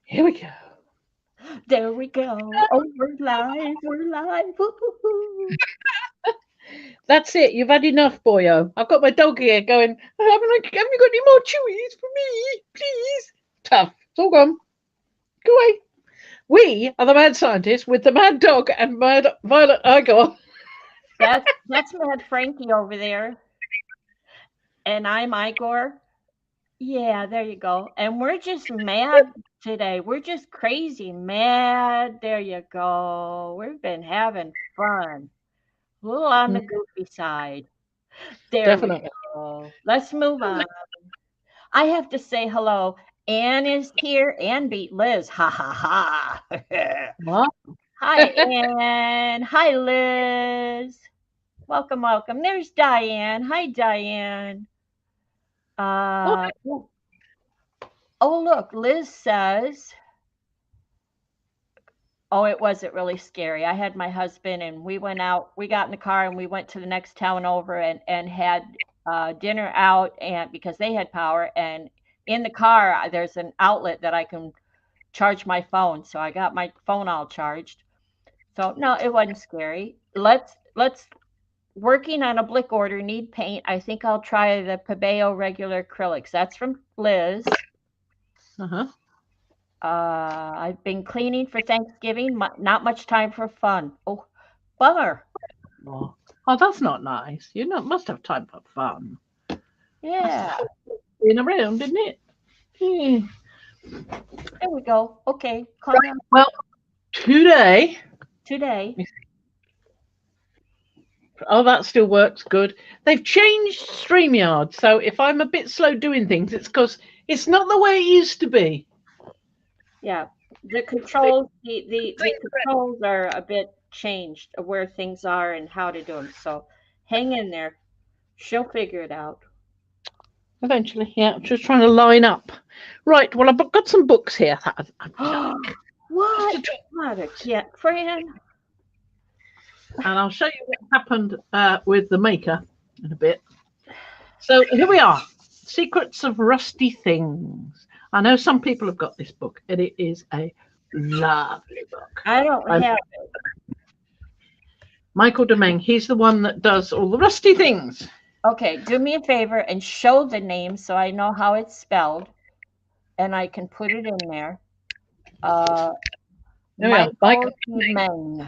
Here we go. There we go. Oh, we're live. We're live. Woo-hoo-hoo. That's it. You've had enough, boyo. I've got my dog here going, haven't you got any more chewies for me? Please. Tough. It's all gone. Go away. We are the mad scientists with the mad dog and mad Violet Igor. That's Mad Frankie over there, and I'm Igor. Yeah, there you go. And we're just mad today. We're just crazy mad. There you go. We've been having fun. A little on Mm, the goofy side. There we definitely. go. Let's move on. I have to say hello. Anne is here. Anne beat Liz. Ha ha ha. What? Hi, Anne. Hi, Liz. Welcome, welcome. There's Diane. Hi, Diane. Oh, Uh, oh, look, Liz says, oh, it wasn't really scary. I had my husband and we went out, we got in the car and we went to the next town over and had dinner out and because they had power and in the car there's an outlet that I can charge my phone. So I got my phone all charged. So no, it wasn't scary. Let's working on a blick order, need paint. I think I'll try the Pabeo regular acrylics. That's from Liz. uh-huh. I've been cleaning for Thanksgiving. Not much time for fun. Oh, bummer. Oh, oh, that's not nice. You know, must have time for fun. Must Yeah, have been around, didn't it? Yeah. there we go. Okay, calm down. Well, today, Today, oh, that still works good. They've changed StreamYard, so if I'm a bit slow doing things, it's because it's not the way it used to be. yeah, the controls, the controls are a bit changed of where things are and how to do them. So hang in there. She'll figure it out. Eventually, yeah, I'm just trying to line up. Right, well, I've got some books here that I like. Just What? to talk, Not a kid, Fran. and I'll show you what happened with the maker in a bit. So here we are, Secrets of Rusty Things. I know some people have got this book, and it is a lovely book. I don't By have. Michael Domingue. He's the one that does all the rusty things. Okay, do me a favor and show the name so I know how it's spelled and I can put it in there. Uh, There we are, Michael Michael Meng.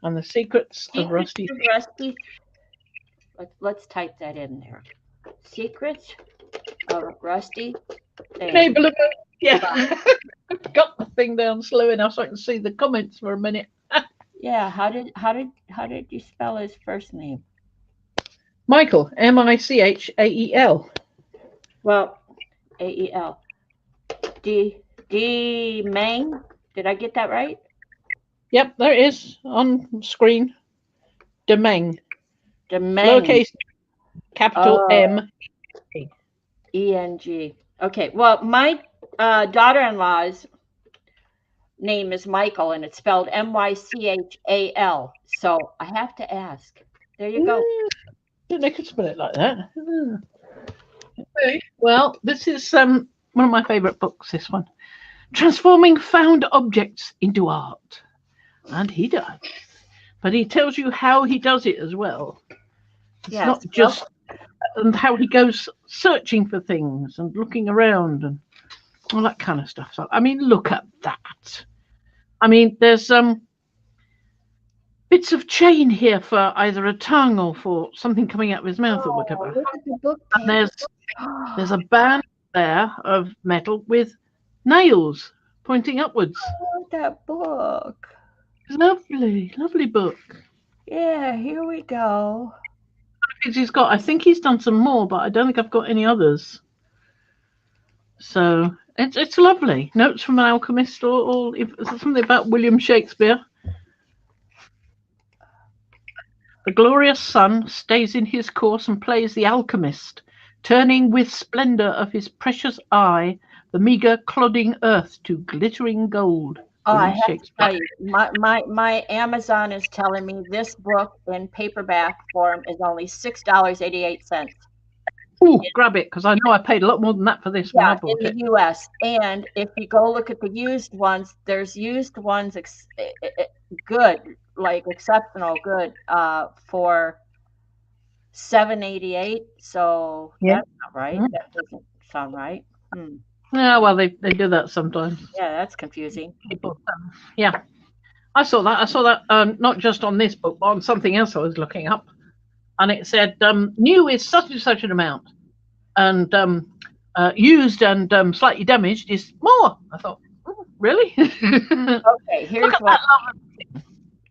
and the Secrets of Secrets Rusty of Things. Rusty. Let's type that in there. Secrets of Rusty Things. Enable of it. Yeah, I've got the thing down slow enough so I can see the comments for a minute. Yeah, how did you spell his first name? Michael, Michael. Well, Ael. D Meng. Did I get that right? Yep, there it is on screen. Domingue, The Meng. lowercase, capital Oh, M. ENG. Okay. Well, my daughter-in-law's name is Michael, and it's spelled Mychal. So I have to ask. There you go. Didn't they could spell it like that? Okay. Well, this is one of my favourite books. This one, transforming found objects into art, and he does. But he tells you how he does it as well. It's Yes. not just and how he goes searching for things and looking around and all that kind of stuff. So I mean, look at that. I mean, there's bits of chain here for either a tongue or for something coming out of his mouth or Oh, whatever. look at the book And page. there's a band there of metal with nails pointing upwards. Oh, that book. Lovely, lovely book. Yeah, here we go. He's got. I think he's done some more, but I don't think I've got any others. So it's lovely. Notes from an alchemist, or if, something about William Shakespeare. The glorious sun stays in his course and plays the alchemist, turning with splendour of his precious eye the meagre clodding earth to glittering gold. Oh, I William have to Shakespeare. tell you, my Amazon is telling me this book in paperback form is only $6.88. Oh, grab it, because I know I paid a lot more than that for this when I bought in it. the US. And if you go look at the used ones, there's used ones good, like exceptional good, for $7.88. So Yeah. that's not right. Mm. That doesn't sound right. Yeah, well, they do that sometimes. Yeah, that's confusing. People, yeah, I saw that. I saw that not just on this book, but on something else I was looking up, and it said new is such and such an amount, and used and slightly damaged is more. I thought, oh, really? Okay, here's what.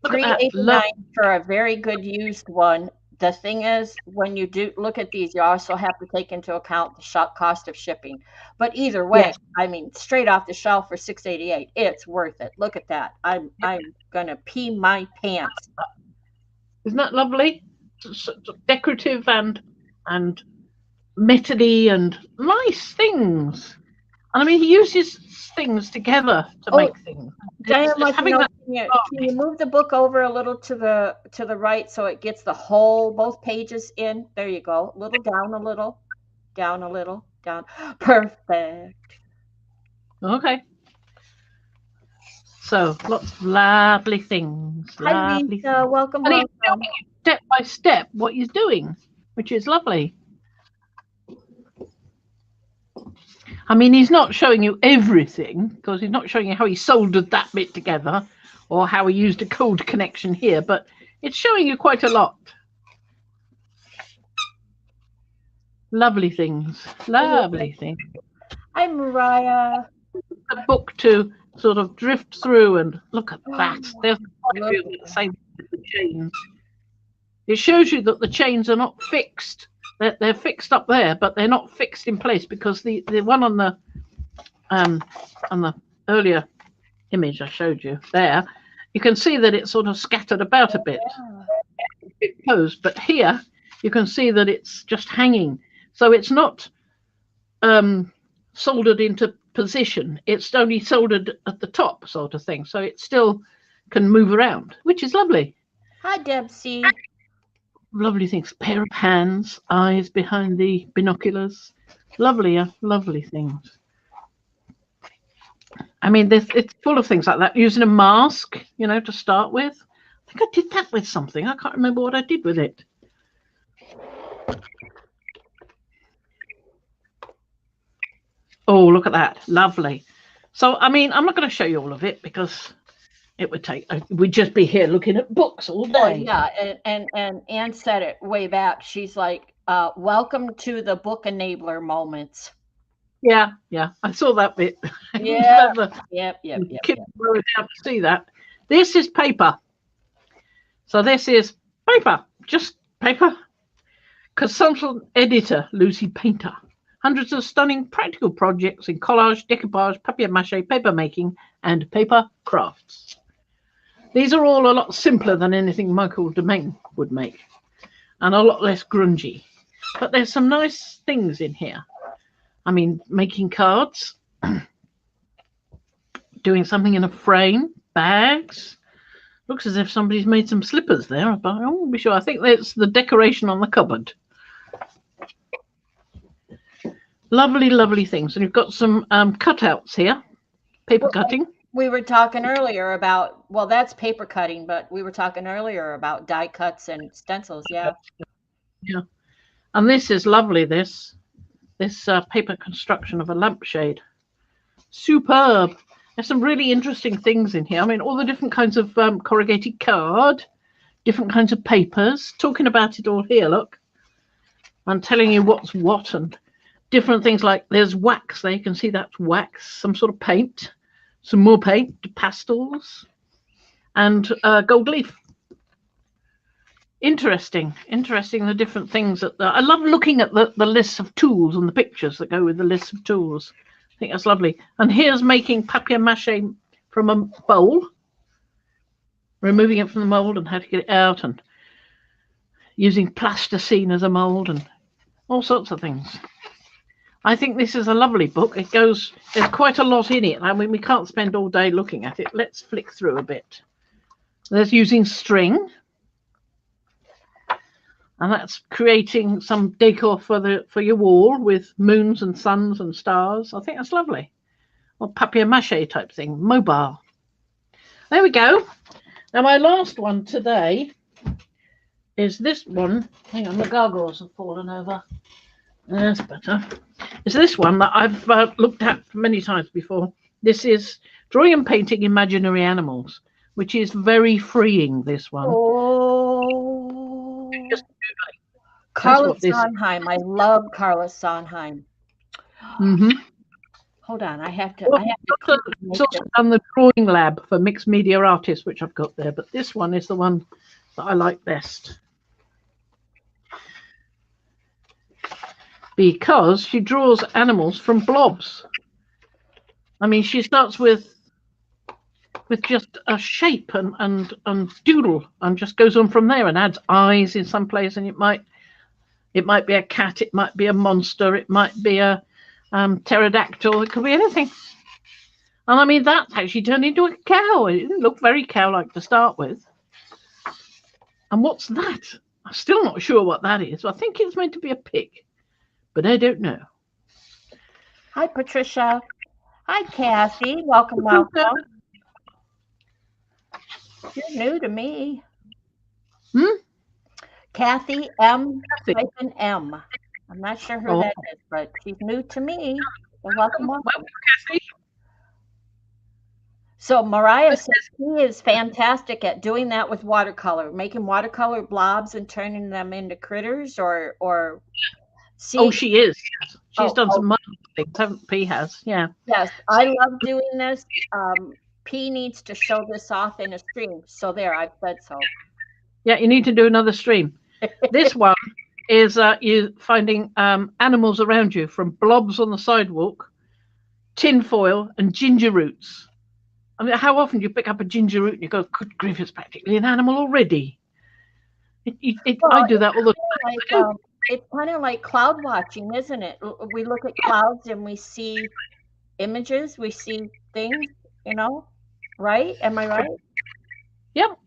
Look at that. $3.89 for a very good used one. The thing is, when you do look at these, you also have to take into account the cost of shipping. But either way, Yes. I mean, straight off the shelf for $6.88, it's worth it. Look at that. I'm gonna pee my pants. Isn't that lovely? Decorative and metally and nice things. And I mean, he uses things together to make things. Diane, Having that, can you move the book over a little to the right so it gets the whole both pages in? There you go. A little down, a little down, a little down. Perfect. Okay. So lots of lovely things. Hi, Lisa. Welcome. And he's showing you step by step what he's doing, which is lovely. I mean, he's not showing you everything, because he's not showing you how he soldered that bit together or how he used a code connection here, but it's showing you quite a lot. Lovely things. Lovely things. Hi, Mariah. A book to sort of drift through, and look at that. There's the same with the chains. It shows you that the chains are not fixed. They're fixed up there, but they're not fixed in place, because the one on the earlier image I showed you there, you can see that it's sort of scattered about a bit. It goes, but here you can see that it's just hanging. So it's not soldered into position. It's only soldered at the top, sort of thing. So it still can move around, which is lovely. Hi, Debsy. Lovely things. Pair of hands, eyes behind the binoculars. Lovely, lovely things. I mean, it's full of things like that. Using a mask, to start with. I think I did that with something. I can't remember what I did with it. Oh, look at that. Lovely. So, I mean, I'm not going to show you all of it, because it would take, we'd just be here looking at books all day. Well, yeah, and Anne said it way back. She's like, welcome to the book enabler moments. Yeah, I saw that bit. Yeah, yep. Kids were able to see that. This is paper. So this is paper, just paper. Consultant editor, Lucy Painter. Hundreds of stunning practical projects in collage, decoupage, papier-mâché, paper making, and paper crafts. These are all a lot simpler than anything Michael Domain would make, and a lot less grungy. But there's some nice things in here. I mean, making cards, doing something in a frame, bags. Looks as if somebody's made some slippers there, but I won't be sure. I think that's the decoration on the cupboard. Lovely, lovely things. And you've got some cutouts here, paper cutting. We were talking earlier about, well, that's paper cutting, but we were talking earlier about die cuts and stencils. Yeah. And this is lovely, this paper construction of a lampshade. Superb. There's some really interesting things in here. I mean, all the different kinds of corrugated card, different kinds of papers, talking about it all here, look. I'm telling you what's what, and different things, like there's wax there. You can see that's wax, some sort of paint, some more paint, pastels, and gold leaf. Interesting, the different things. I love looking at the lists of tools and the pictures that go with the lists of tools. I think that's lovely. And here's making papier-mâché from a bowl, removing it from the mold and how to get it out, and using plasticine as a mold, and all sorts of things. I think this is a lovely book. There's quite a lot in it. I mean, we can't spend all day looking at it. Let's flick through a bit. There's using string. And that's creating some decor for your wall with moons and suns and stars. I think that's lovely. Or papier-mâché type thing, mobile. There we go. Now my last one today is this one. Hang on, the gargoyles have fallen over. That's better. It's this one that I've looked at many times before. This is Drawing and Painting Imaginary Animals, which is very freeing, this one. Oh, Just Carla Sondheim. I love Carla Sondheim. Hold on, I have to. It's also done the drawing lab for mixed media artists, which I've got there, but this one is the one that I like best. Because she draws animals from blobs. I mean, she starts with just a shape and doodle, and just goes on from there and adds eyes in some place, and it might be a cat, it might be a monster, it might be a pterodactyl, it could be anything. And I mean, that's how she turned into a cow. It didn't look very cow-like to start with. And what's that? I'm still not sure what that is. I think it's meant to be a pig, but I don't know. Hi, Patricia. Hi, Kathy. Welcome, welcome. You're new to me. Kathy M. M. I'm not sure who that is, but she's new to me. So welcome, welcome. Kathy. So Mariah says she is fantastic at doing that with watercolor, making watercolor blobs and turning them into critters or see. Oh, she is. She's done some things, P has. Yeah. Yes, I love doing this. P needs to show this off in a stream. So there, I've said so. Yeah, you need to do another stream. This one is you finding animals around you, from blobs on the sidewalk, tin foil, and ginger roots. I mean, how often do you pick up a ginger root and you go, good grief, it's practically an animal already? I do that all the time. It's kind of like cloud watching, isn't it? We look at clouds and we see images, we see things, you know, right? Am I right? Yep.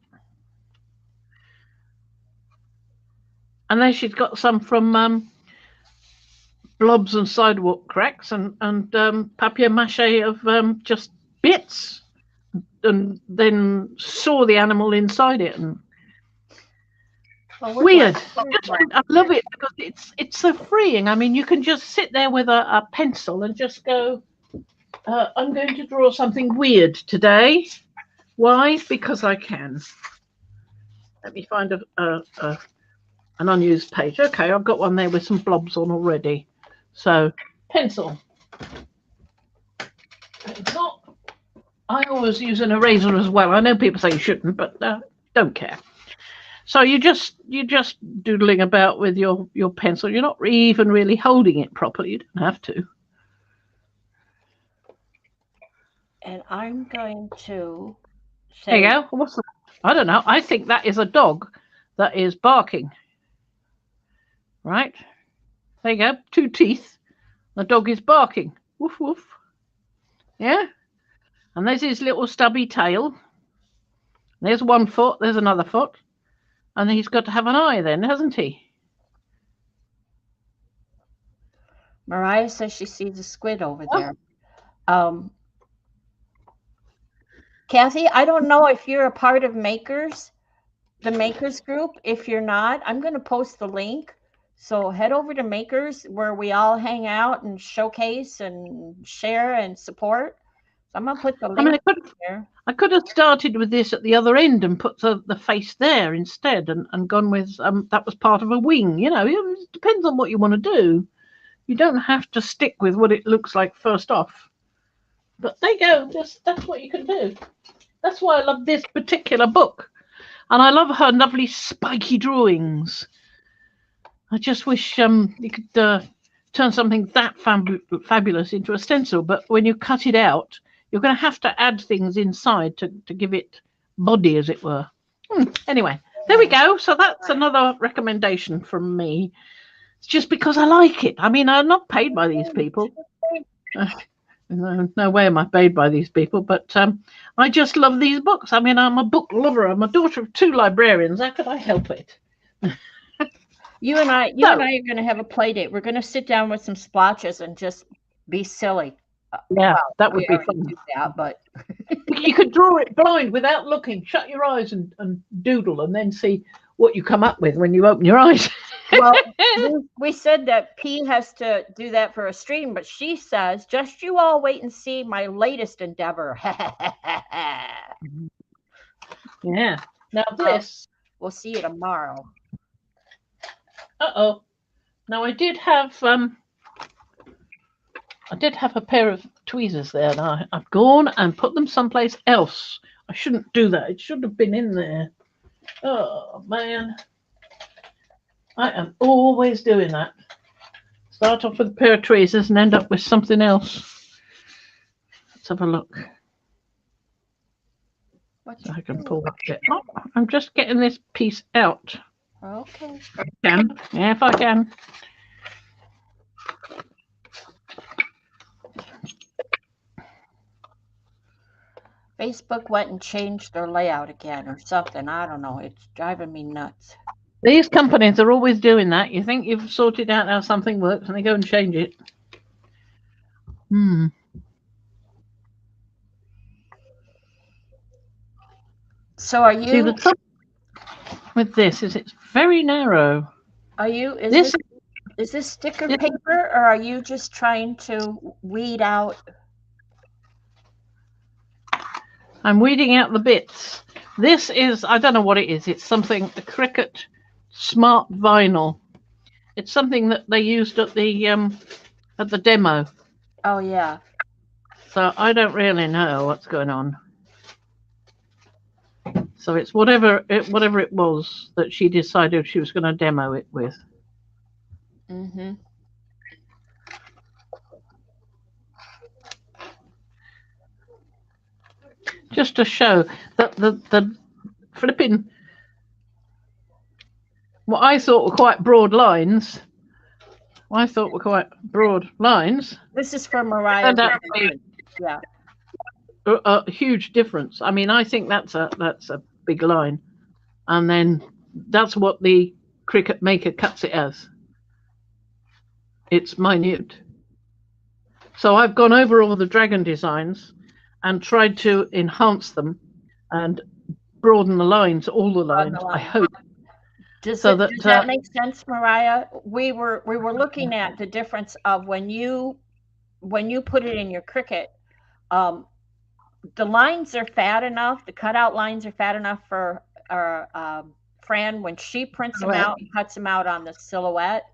And then she's got some from blobs and sidewalk cracks and papier-mâché of just bits, and then saw the animal inside it. And weird. I love it because it's so freeing. I mean, you can just sit there with a pencil and just go, I'm going to draw something weird today. Why? Because I can. Let me find an unused page. Okay, I've got one there with some blobs on already. So, pencil. Pencil. I always use an eraser as well. I know people say you shouldn't, but don't care. So you're just doodling about with your pencil. You're not even really holding it properly. You don't have to. And I'm going to say, there you go. What's that? I don't know. I think that is a dog that is barking. Right? There you go. 2 teeth. The dog is barking. Woof, woof. Yeah? And there's his little stubby tail. There's 1 foot. There's another foot. And he's got to have an eye then, hasn't he? Mariah says she sees a squid over there. Kathy, I don't know if you're a part of Makers, the Makers group. If you're not, I'm going to post the link. So head over to Makers, where we all hang out and showcase and share and support. So I'm going to put the link there. I could have started with this at the other end and put the face there instead and gone with, that was part of a wing. You know, it depends on what you want to do. You don't have to stick with what it looks like first off. But there you go. That's what you can do. That's why I love this particular book. And I love her lovely spiky drawings. I just wish you could turn something that fabulous into a stencil. But when you cut it out, you're going to have to add things inside to give it body, as it were. Anyway, there we go. So that's another recommendation from me. It's just because I like it. I mean, I'm not paid by these people. No way am I paid by these people, but I just love these books. I mean, I'm a book lover. I'm a daughter of 2 librarians. How could I help it? You and I are going to have a play date. We're going to sit down with some splotches and just be silly. Yeah, Well, that would we be already fun. do that, but You could draw it blind without looking. Shut your eyes and doodle, and then see what you come up with when you open your eyes. well, we said that P has to do that for a stream, but she says, just you all wait and see my latest endeavor. Yeah. Now this. We'll see you tomorrow. Uh-oh. Now I did have a pair of tweezers there, and I've gone and put them someplace else. I shouldn't do that. It should have been in there. Oh man. I am always doing that. Start off with a pair of tweezers and end up with something else. Let's have a look. So I can pull that bit. Oh, I'm just getting this piece out. Okay. If I can. Yeah, if I can. Facebook went and changed their layout again or something. I don't know. It's driving me nuts. These companies are always doing that. You think you've sorted out how something works and they go and change it. So are you... See, the trouble with this is it's very narrow. Are you... Is this sticker paper, or are you just trying to weed out... I'm weeding out the bits. This is, I don't know what it is. It's something, a Cricut Smart Vinyl. It's something that they used at the demo. Oh, yeah. So I don't really know what's going on. So it's whatever it was that she decided she was going to demo it with. Mm-hmm. Just to show that the flipping, what I thought were quite broad lines. This is from Mariah. Yeah. A huge difference. I mean, I think that's a big line, and then that's what the Cricut Maker cuts it as. It's minute. So I've gone over all the dragon designs and tried to enhance them and broaden the lines, all the lines. I hope. Does that make sense, Mariah? We were looking at the difference of when you put it in your Cricut. The lines are fat enough. The cutout lines are fat enough for our Fran when she prints them out and cuts them out on the silhouette.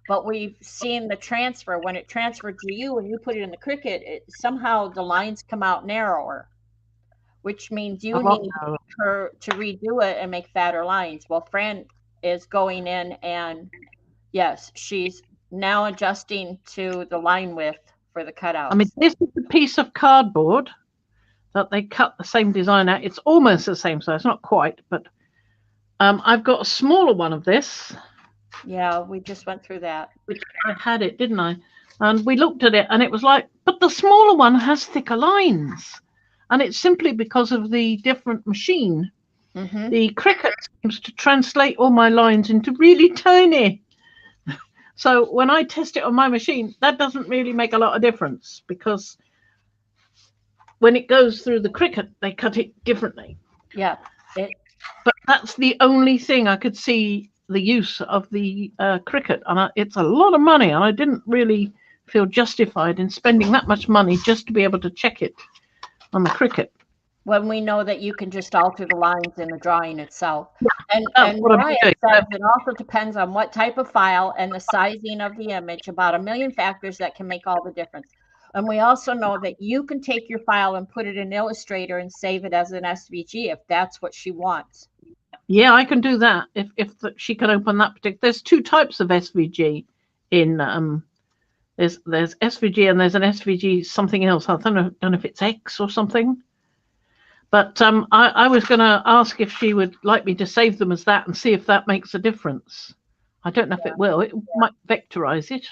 But we've seen the transfer when it transferred to you when you put it in the Cricut. Somehow the lines come out narrower, which means you need her to redo it and make fatter lines. Well, Fran is going in and yes, she's now adjusting to the line width for the cutout. I mean, this is a piece of cardboard that they cut the same design out. It's almost the same size, not quite, but I've got a smaller one of this. Yeah, we just went through that. I had it, didn't I? And we looked at it and it was like, but the smaller one has thicker lines. And it's simply because of the different machine. Mm-hmm. The Cricut seems to translate all my lines into really tiny. So when I test it on my machine, that doesn't really make a lot of difference because when it goes through the Cricut, they cut it differently. Yeah. But that's the only thing I could see the use of the Cricut. And it's a lot of money. And I didn't really feel justified in spending that much money just to be able to check it on the Cricut. When we know that you can just alter the lines in the drawing itself. Yeah, and Mariah says it also depends on what type of file and the sizing of the image, about 1 million factors that can make all the difference. And we also know that you can take your file and put it in Illustrator and save it as an SVG if that's what she wants. Yeah, I can do that if she can open that particular. There's two types of SVG in there's SVG and there's an SVG something else. I don't know if it's X or something. But I was going to ask if she would like me to save them as that and see if that makes a difference. I don't know if it will. It might vectorize it.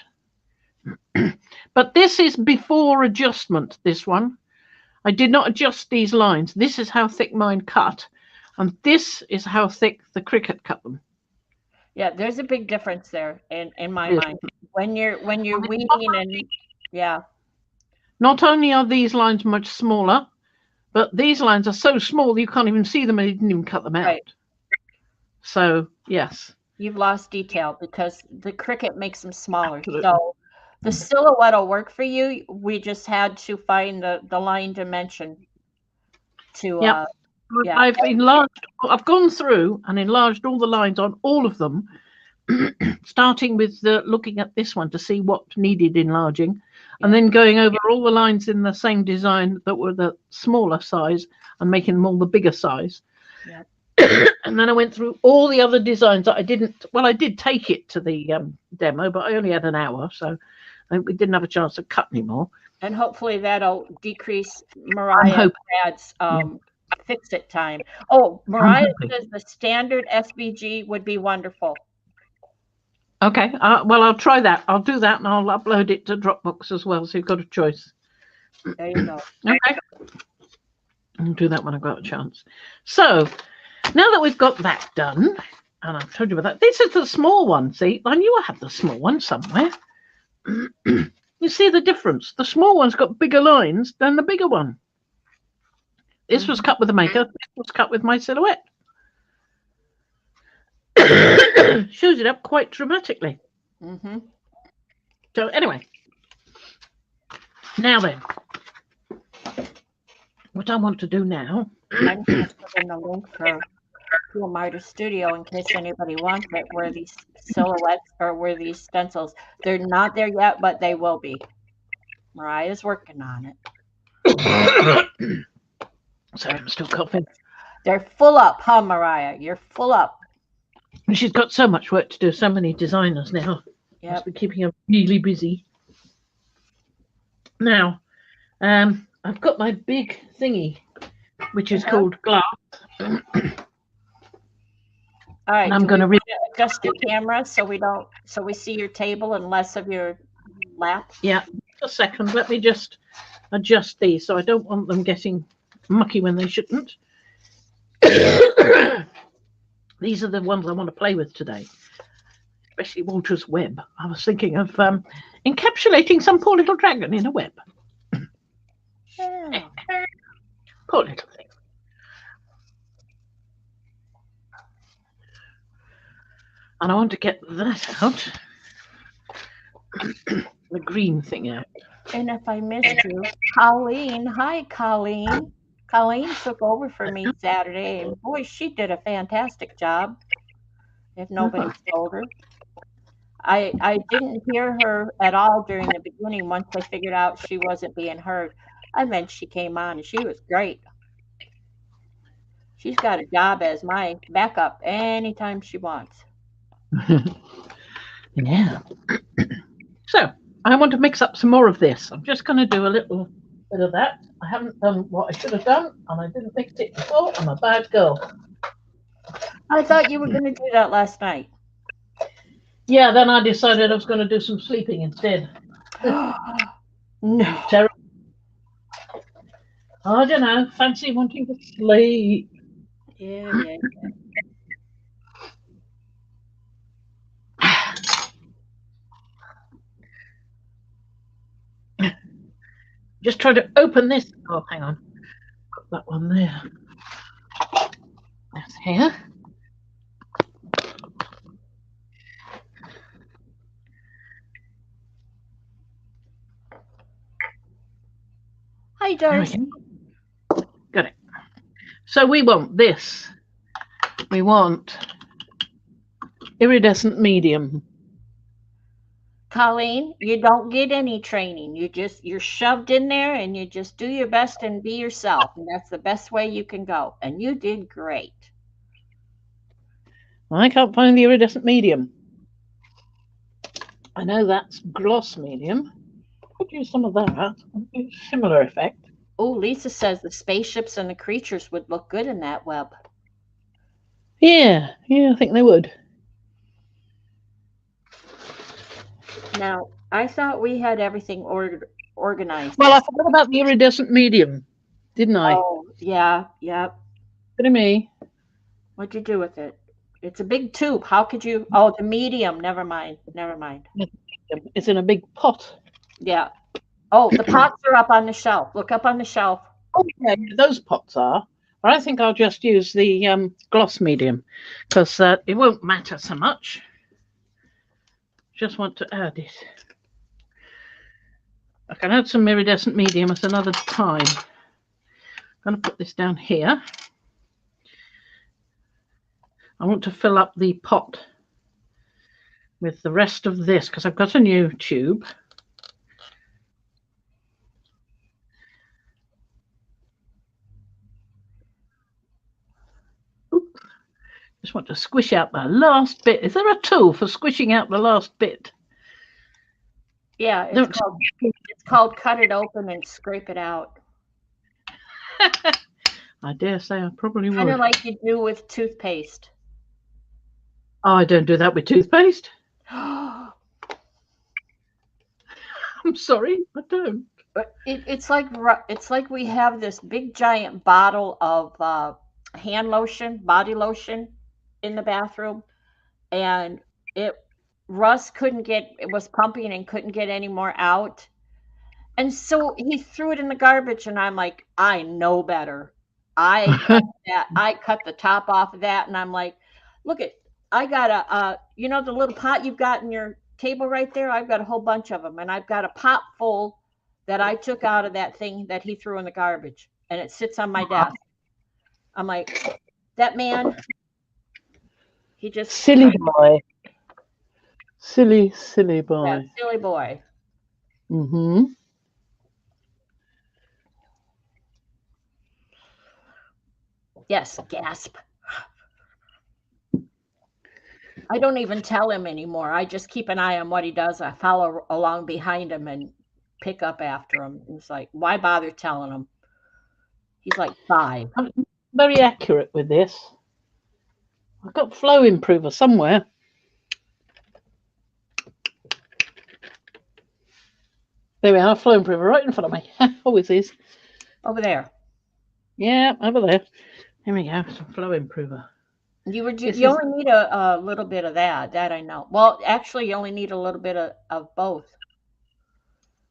But this is before adjustment, this one. I did not adjust these lines. This is how thick mine cut. And this is how thick the Cricut cut them. Yeah, there's a big difference there in my Yes. mind. When you're weeding and yeah, Not only are these lines much smaller, but these lines are so small you can't even see them and you didn't even cut them out. right. So, yes. You've lost detail because the Cricut makes them smaller. Absolutely. So the silhouette will work for you. We just had to find the line dimension to Yep. yeah. I've gone through and enlarged all the lines on all of them, starting with looking at this one to see what needed enlarging, and then going over all the lines in the same design that were the smaller size and making them all the bigger size. Yep. And then I went through all the other designs that I didn't. Well, I did take it to the demo, but I only had an hour, so we didn't have a chance to cut anymore. And hopefully that'll decrease Mariah and Brad's fix-it time. Oh, Mariah says the standard SVG would be wonderful. Okay, well, I'll try that. I'll do that, and I'll upload it to Dropbox as well, so you've got a choice. There you go. Okay. I'll do that when I've got a chance. So, now that we've got that done, and I've told you about that, this is the small one, see? I knew I had the small one somewhere. You see the difference? The small one's got bigger lines than the bigger one. This was cut with the maker. This was cut with my silhouette. Shows it up quite dramatically. Mm-hmm. So anyway, now then, what I want to do now. I'm going to put in the link for Cool Miter Studio in case anybody wants it, where these silhouettes or where these stencils. They're not there yet, but they will be. Mariah's working on it. Sorry, I'm still coughing. They're full up, huh, Mariah? You're full up. She's got so much work to do, so many designers now. Yep. Must be keeping her really busy. Now, I've got my big thingy, which is called glass. All right, and I'm going to adjust your camera so we see your table and less of your lap. Yeah, just a second. Let me just adjust these, so I don't want them getting mucky when they shouldn't. These are the ones I want to play with today, especially Walter's web. I was thinking of encapsulating some poor little dragon in a web. Yeah. Poor little thing. And I want to get that out. The green thing out. And if I missed you, Colleen. Hi, Colleen. Colleen took over for me Saturday, and boy, she did a fantastic job. If nobody's told her. I didn't hear her at all during the beginning once I figured out she wasn't being heard. I meant she came on and she was great. She's got a job as my backup anytime she wants. Yeah. So I want to mix up some more of this. I'm just going to do a little bit of that. I haven't done what I should have done, and I didn't mix it before. I'm a bad girl. I thought you were going to do that last night. Yeah, then I decided I was going to do some sleeping instead. No. Terrible. I don't know. Fancy wanting to sleep. Yeah. Just try to open this. Oh, hang on. Got that one there. That's here. Hi, Darcy. Got it. So we want this. We want iridescent medium. Colleen, you don't get any training. You're shoved in there and you just do your best and be yourself. And that's the best way you can go. And you did great. I can't find the iridescent medium. I know that's gloss medium. Could use some of that. Similar effect. Oh, Lisa says the spaceships and the creatures would look good in that web. Yeah, I think they would. Now, I thought we had everything organized. Well, I forgot about the iridescent medium, didn't I? Oh, yeah. Look at me. What'd you do with it? It's a big tube. How could you? Oh, the medium. Never mind. Never mind. It's in a big pot. Yeah. Oh, the pots are up on the shelf. Look up on the shelf. Oh, yeah, those pots are. But I think I'll just use the gloss medium because it won't matter so much. Just want to add it. I can add some iridescent medium at another time. I'm going to put this down here. I want to fill up the pot with the rest of this because I've got a new tube. Oops. Just want to squish out the last bit. Is there a tool for squishing out the last bit? Yeah, it's called cut it open and scrape it out. I dare say I probably would. Kind of like you do with toothpaste. Oh, I don't do that with toothpaste. I'm sorry, I don't. It's like we have this big giant bottle of hand lotion, body lotion, in the bathroom, and Russ was pumping and couldn't get any more out, and so he threw it in the garbage. And I'm like, I know better. I cut the top off of that, and I'm like, look I got the little pot you've got in your table right there. I've got a whole bunch of them, and I've got a pot full that I took out of that thing that he threw in the garbage, and it sits on my desk. I'm like, that man, he just silly boy, silly boy, yeah, silly boy. Mm-hmm. Yes, gasp. I don't even tell him anymore. I just keep an eye on what he does. I follow along behind him and pick up after him. It's like, why bother telling him? He's like 5. I'm very accurate with this. I've got flow improver somewhere. There we are, flow improver right in front of me. Always is. Over there. Yeah, over there. Here we go, some flow improver. You only need a little bit of that. That I know. Well, actually, you only need a little bit of both.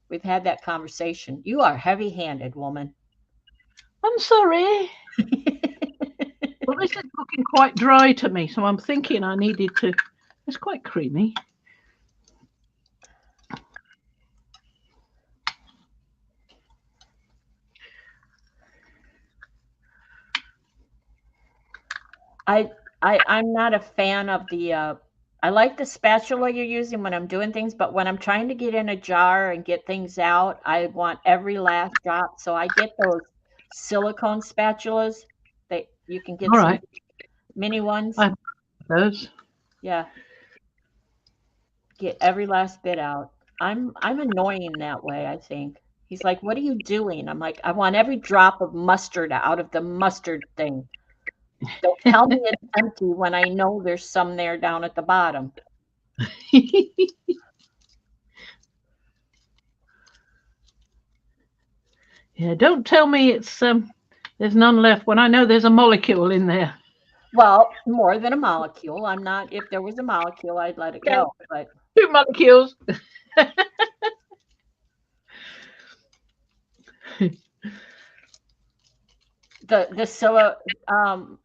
We've had that conversation. You are heavy-handed, woman. I'm sorry. Well, this is looking quite dry to me, so I'm thinking I needed to. It's quite creamy. I'm not a fan of the I like the spatula you're using when I'm doing things, but when I'm trying to get in a jar and get things out, I want every last drop. So I get those silicone spatulas that you can get. All right. Mini ones. I have those. Yeah. Get every last bit out. I'm annoying that way, I think. He's like, "What are you doing?" I'm like, "I want every drop of mustard out of the mustard thing. Don't tell me it's empty when I know there's some there down at the bottom." Yeah, don't tell me it's there's none left when I know there's a molecule in there. Well, more than a molecule. I'm not. If there was a molecule, I'd let it go. But 2 molecules.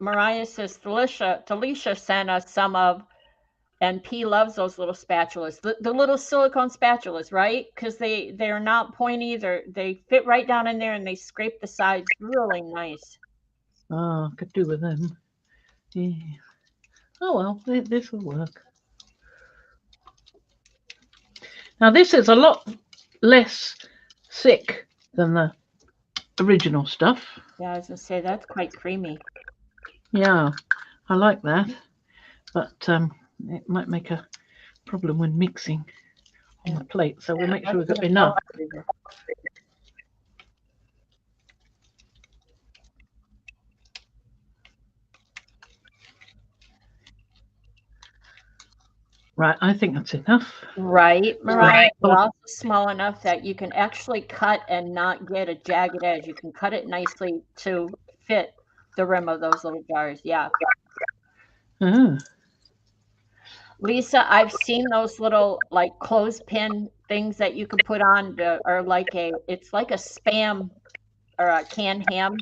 Mariah says Talisha sent us some of, and P loves those little spatulas, the little silicone spatulas, right? Because they're not pointy, they fit right down in there, and they scrape the sides really nice. Oh, could do with them. Yeah. Oh well, this will work. Now this is a lot less thick than the original stuff. Yeah, I was gonna say that's quite creamy. Yeah, I like that, but it might make a problem when mixing on the plate. So we'll make sure we've got enough. Right, I think that's enough. Right, Mariah, but also small enough that you can actually cut and not get a jagged edge. You can cut it nicely to fit the rim of those little jars. Yeah. Lisa, I've seen those little like clothespin things that you can put on the, or like it's like a Spam or a canned ham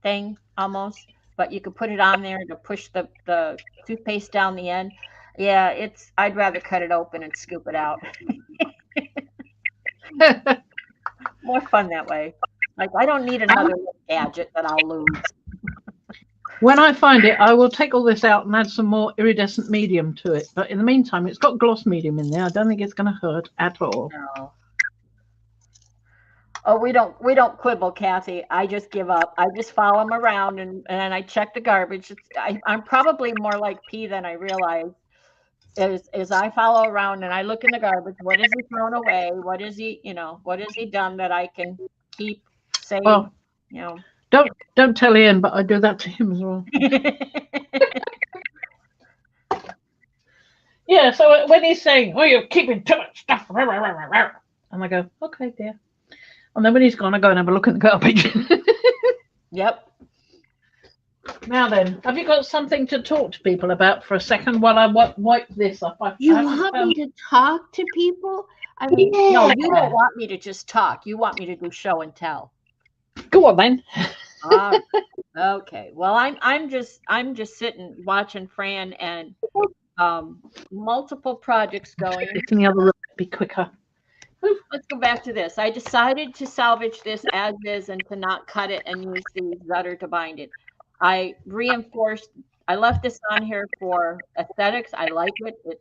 thing almost, but you could put it on there to push the toothpaste down the end. Yeah, I'd rather cut it open and scoop it out. More fun that way. Like, I don't need another gadget that I'll lose. When I find it, I will take all this out and add some more iridescent medium to it. But in the meantime, it's got gloss medium in there. I don't think it's going to hurt at all. No. Oh, we don't quibble, Kathy. I just give up. I just follow them around and I check the garbage. I'm probably more like P than I realize. Is I follow around and I look in the garbage. What is he thrown away? What is he, what has he done that I can keep, save, Well, Don't tell Ian, but I do that to him as well. Yeah, so when he's saying, "Oh, you're keeping too much stuff," and I go, "Okay, dear." And then when he's gone, I go and have a look at the garbage. Yep. Now then, have you got something to talk to people about for a second while I wipe this off? You want me to talk to people? I mean, no, you don't want me to just talk. You want me to do show and tell. Go on then. Okay. Well, I'm just sitting watching Fran and multiple projects going. It's in the other room. Be quicker. Let's go back to this. I decided to salvage this as is and to not cut it and use the Zutter to bind it. I left this on here for aesthetics. I like it. It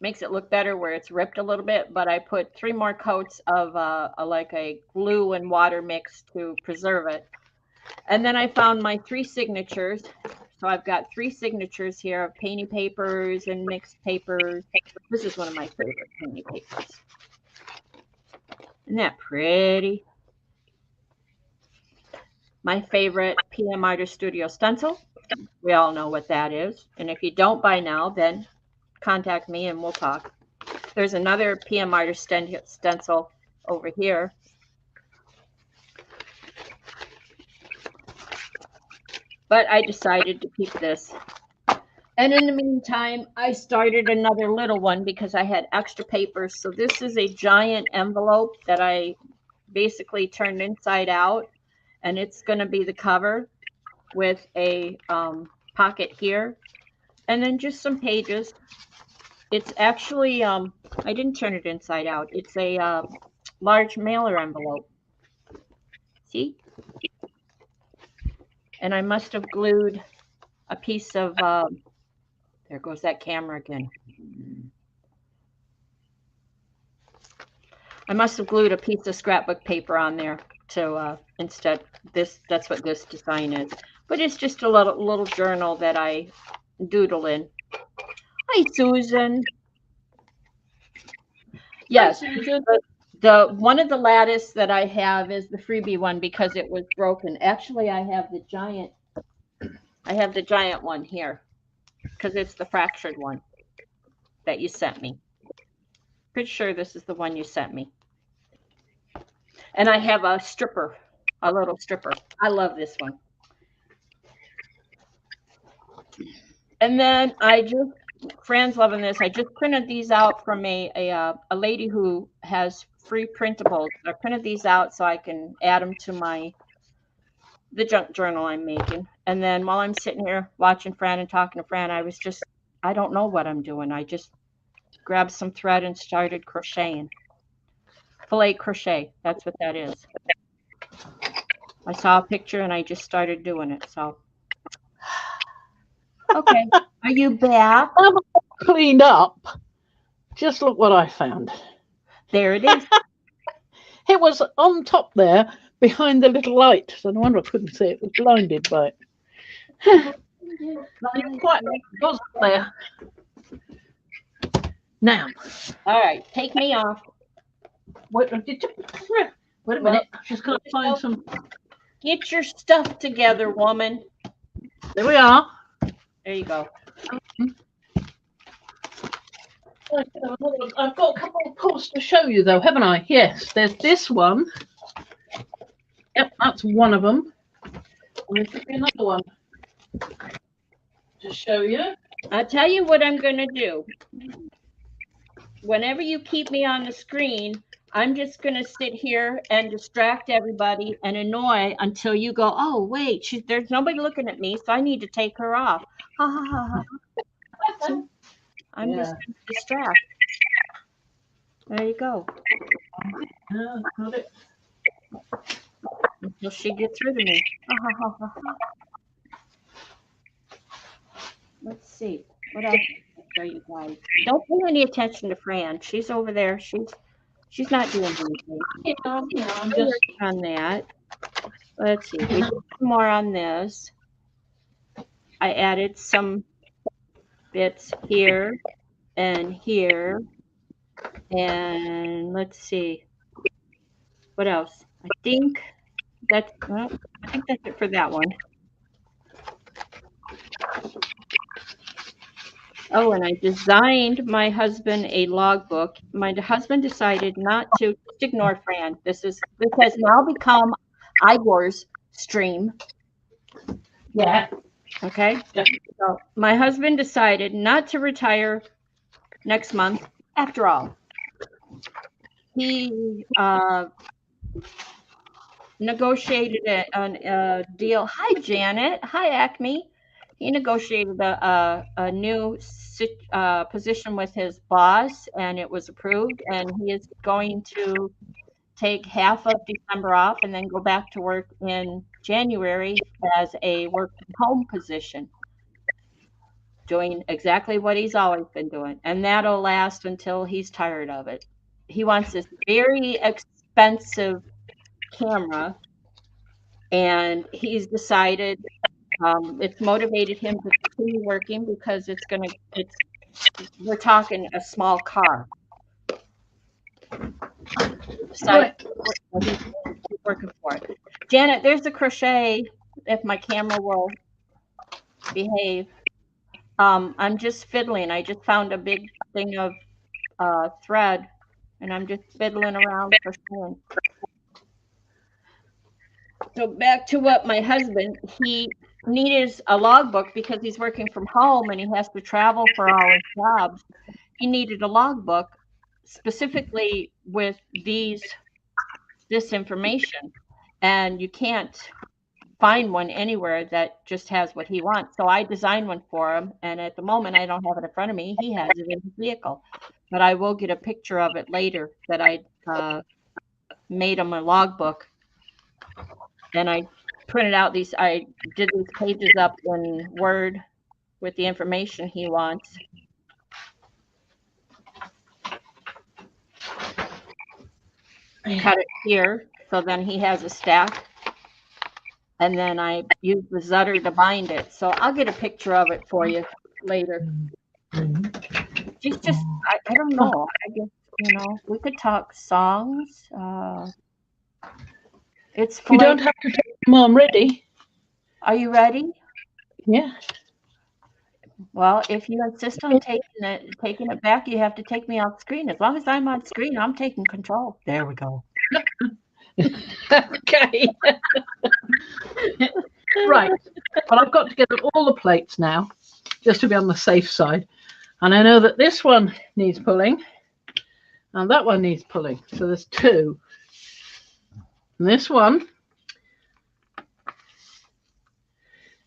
makes it look better where it's ripped a little bit, but I put 3 more coats of like a glue and water mix to preserve it. And then I found my 3 signatures. So I've got 3 signatures here of painting papers and mixed papers. This is one of my favorite painting papers. Isn't that pretty? My favorite PM Artist Studio stencil. We all know what that is. And if you don't by now, then contact me and we'll talk. There's another PM Artist stencil over here. But I decided to keep this. And in the meantime, I started another little one because I had extra paper. So this is a giant envelope that I basically turned inside out. And it's going to be the cover with a pocket here. And then just some pages. It's actually, I didn't turn it inside out. It's a large mailer envelope. See? And I must have glued a piece of, there goes that camera again. I must have glued a piece of scrapbook paper on there to instead that's what this design is. But it's just a little journal that I doodle in. Hi, Susan. Yes, the one of the lattice that I have is the freebie one because it was broken. Actually, I have the giant one here because it's the fractured one that you sent me. Pretty sure this is the one you sent me. And I have a stripper, a little stripper. I love this one. And then Fran's loving this. I just printed these out from a lady who has free printables. I printed these out so I can add them to the junk journal I'm making. And then while I'm sitting here watching Fran and talking to Fran, I don't know what I'm doing. I just grabbed some thread and started crocheting. Filet crochet, that's what that is. I saw a picture and I just started doing it. So, okay, are you back? I'm cleaned up. Just look what I found. There it is. It was on top there, behind the little light. So no wonder I couldn't see it. It was blinded by it. Quite was there. Now. All right, take me off. Wait a minute. I'm just going to find some. Get your stuff together, woman. There we are. There you go. I've got a couple of pulls to show you, though, haven't I? Yes, there's this one. Yep, that's one of them. And there's another one to show you. I'll tell you what I'm going to do. Whenever you keep me on the screen, I'm just going to sit here and distract everybody and annoy until you go, oh, wait, there's nobody looking at me, so I need to take her off. Ha, ha, ha, ha. So I'm just going to distract. There you go. Got it. Until she gets rid of me. Ha, ha, ha, ha, ha. Let's see. What else can I show you guys? Don't pay any attention to Fran. She's over there. She's not doing anything. I'm just On that. Let's see. We did some more on this. I added some bits here and here. And let's see. What else? I think that's it for that one. Oh, and I designed my husband a logbook. My husband decided not to just ignore Fran. This has now become Igor's stream. yeah. Okay. So my husband decided not to retire next month. After all, he negotiated a deal. Hi, Janet. Hi, Acme. He negotiated a new position with his boss, and it was approved. And he is going to take half of December off and then go back to work in January as a work from home position, doing exactly what he's always been doing. And that'll last until he's tired of it. He wants this very expensive camera, and he's decided it's motivated him to continue working because we're talking a small car. So he's working for it. Janet, there's a crochet if my camera will behave. I'm just fiddling. I just found a big thing of thread, and I'm just fiddling around crocheting. So back to what my husband, he needed a logbook because he's working from home and he has to travel for all his jobs. He needed a logbook specifically with this information, and you can't find one anywhere that just has what he wants. So I designed one for him, and at the moment I don't have it in front of me. He has it in his vehicle, but I will get a picture of it later that I made him a logbook. And I printed out I did these pages up in Word with the information he wants. Cut it here, so then he has a stack. And then I use the Zutter to bind it. So I'll get a picture of it for you later. She's just, I don't know. I guess, we could talk songs. You don't have to take them on ready. Are you ready? Yeah. Well, if you insist on taking it back, you have to take me off screen. As long as I'm on screen, I'm taking control. There we go. Okay. Right. Well, I've got together all the plates now, just to be on the safe side. And I know that this one needs pulling, and that one needs pulling. So there's two. And this one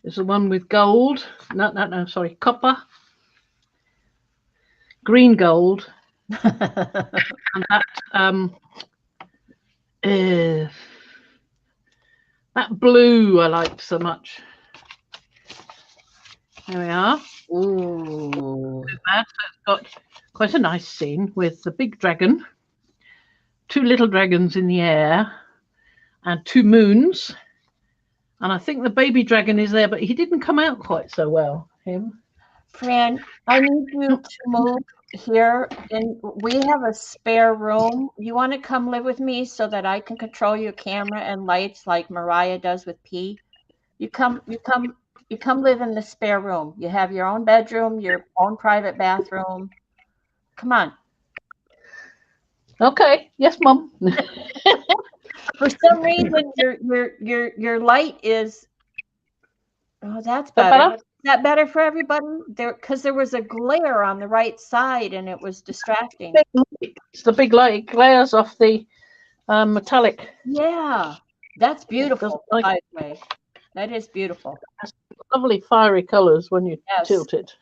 is the one with gold. No, sorry, copper, green gold, and that blue I liked so much. There we are. Ooh. It's got quite a nice scene with the big dragon, two little dragons in the air, and two moons. And I think the baby dragon is there, but he didn't come out quite so well, him. Fran, I need you to move here, and we have a spare room. You want to come live with me so that I can control your camera and lights like Mariah does with P? You come live in the spare room. You have your own bedroom, your own private bathroom. Come on. Okay. Yes, Mom. For some reason, your light is. Oh, that's better. that better for everybody? Because there was a glare on the right side and it was distracting. It's the big light. It glares off the metallic. Yeah, that's beautiful, Like, by the way. That is beautiful. Lovely fiery colours when you tilt it.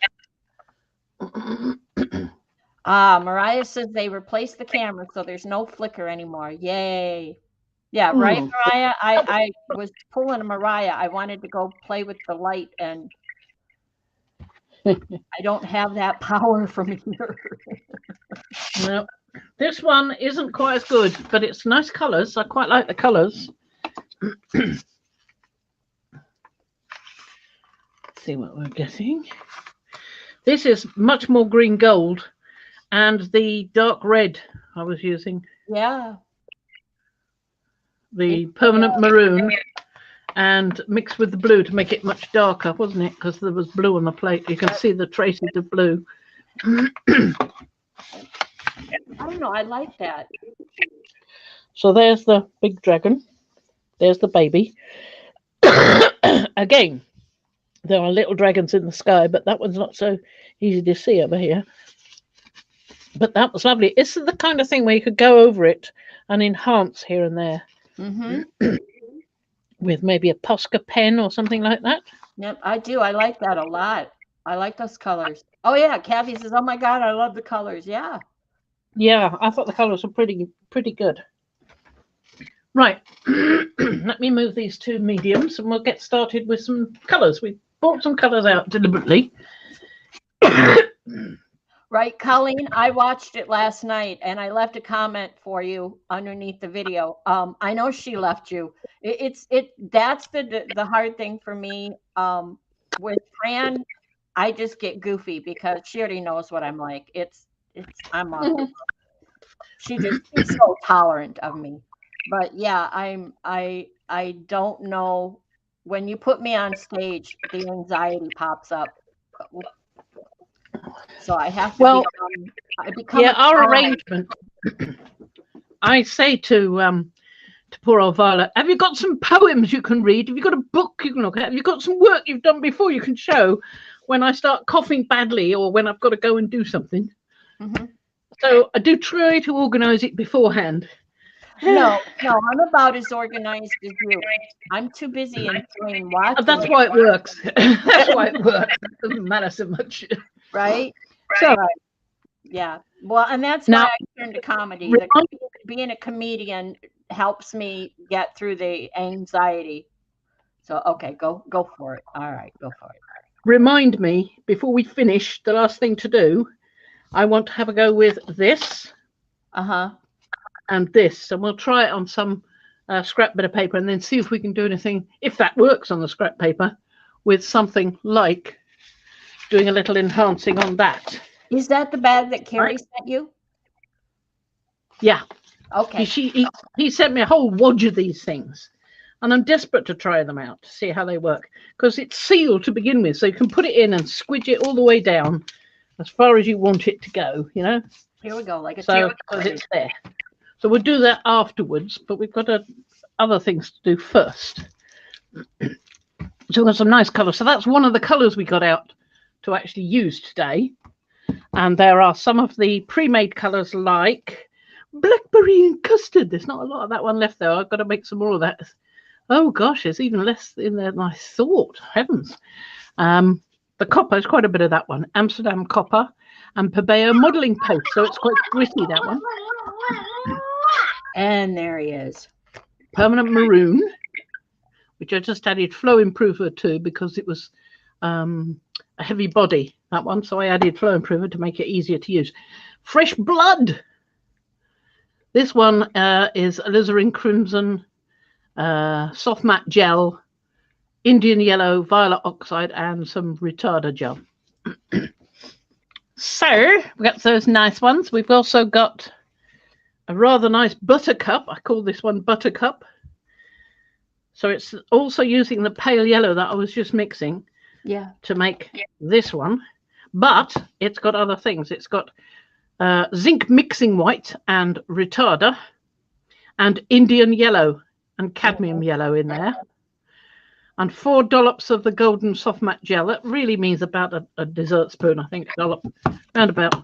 Mariah says they replaced the camera, so there's no flicker anymore. Yay. Yeah, right, Mariah? I was pulling a Mariah. I wanted to go play with the light, and I don't have that power from here. No, this one isn't quite as good, but it's nice colours. I quite like the colours. See what we're getting. This is much more green gold, and the dark red I was using. Yeah. The permanent maroon, and mixed with the blue to make it much darker, wasn't it? Because there was blue on the plate. You can see the traces of blue. I don't know. I like that. So there's the big dragon. There's the baby. Again, there are little dragons in the sky, but that one's not so easy to see over here. But that was lovely. It's the kind of thing where you could go over it and enhance here and there. With maybe a Posca pen or something like that. Yep, I do. I like that a lot. I like those colors. Oh yeah, Kathy says, "Oh my God, I love the colors." Yeah. Yeah, I thought the colors were pretty good. Right, let me move these two mediums, and we'll get started with some colors. We brought some colors out deliberately. Right, Colleen, I watched it last night and I left a comment for you underneath the video. I know she left you. That's the hard thing for me. With Fran, I just get goofy because she already knows what I'm like. She's so tolerant of me. But yeah, I don't know, when you put me on stage, the anxiety pops up. So I have to become our arrangement. I say to poor old Violet, have you got some poems you can read? Have you got a book you can look at? Have you got some work you've done before you can show when I start coughing badly or when I've got to go and do something? So I do try to organise it beforehand. No, I'm about as organized as you. I'm too busy enjoying watching. That's why it works. That's why it works. It doesn't matter so much. Right? So, yeah. Well, and that's why I turned to comedy. Being a comedian helps me get through the anxiety. So, okay, go for it. All right, go for it. Remind me, before we finish, the last thing to do, I want to have a go with this. And this. And we'll try it on some scrap bit of paper and then see if we can do anything, if that works on the scrap paper, with something like doing a little enhancing on that. Is that the bag that Carrie sent you? Yeah. Okay. He sent me a whole wodge of these things, and I'm desperate to try them out to see how they work, because it's sealed to begin with, so you can put it in and squidge it all the way down as far as you want it to go, you know. Here we go, like a so because it's there. So we'll do that afterwards, but we've got other things to do first. So we've got some nice colours. So that's one of the colours we got out to actually use today. And there are some of the pre-made colours like blackberry and custard. There's not a lot of that one left though. I've got to make some more of that. Oh gosh, there's even less in there than I thought. Heavens. The copper is quite a bit of that one. Amsterdam copper and Pabeo modelling paste. So it's quite gritty, that one. And there he is. Permanent maroon, which I just added flow improver to because it was a heavy body, that one. So I added flow improver to make it easier to use. Fresh blood. This one is alizarin crimson, soft matte gel, Indian yellow, violet oxide, and some retarder gel. So we got those nice ones. We've also got a rather nice buttercup. I call this one buttercup. So it's also using the pale yellow that I was just mixing to make this one. But it's got other things. It's got zinc mixing white and retarder and Indian yellow and cadmium yellow in there. and 4 dollops of the golden soft matte gel. That really means about a dessert spoon, I think, dollop, round about.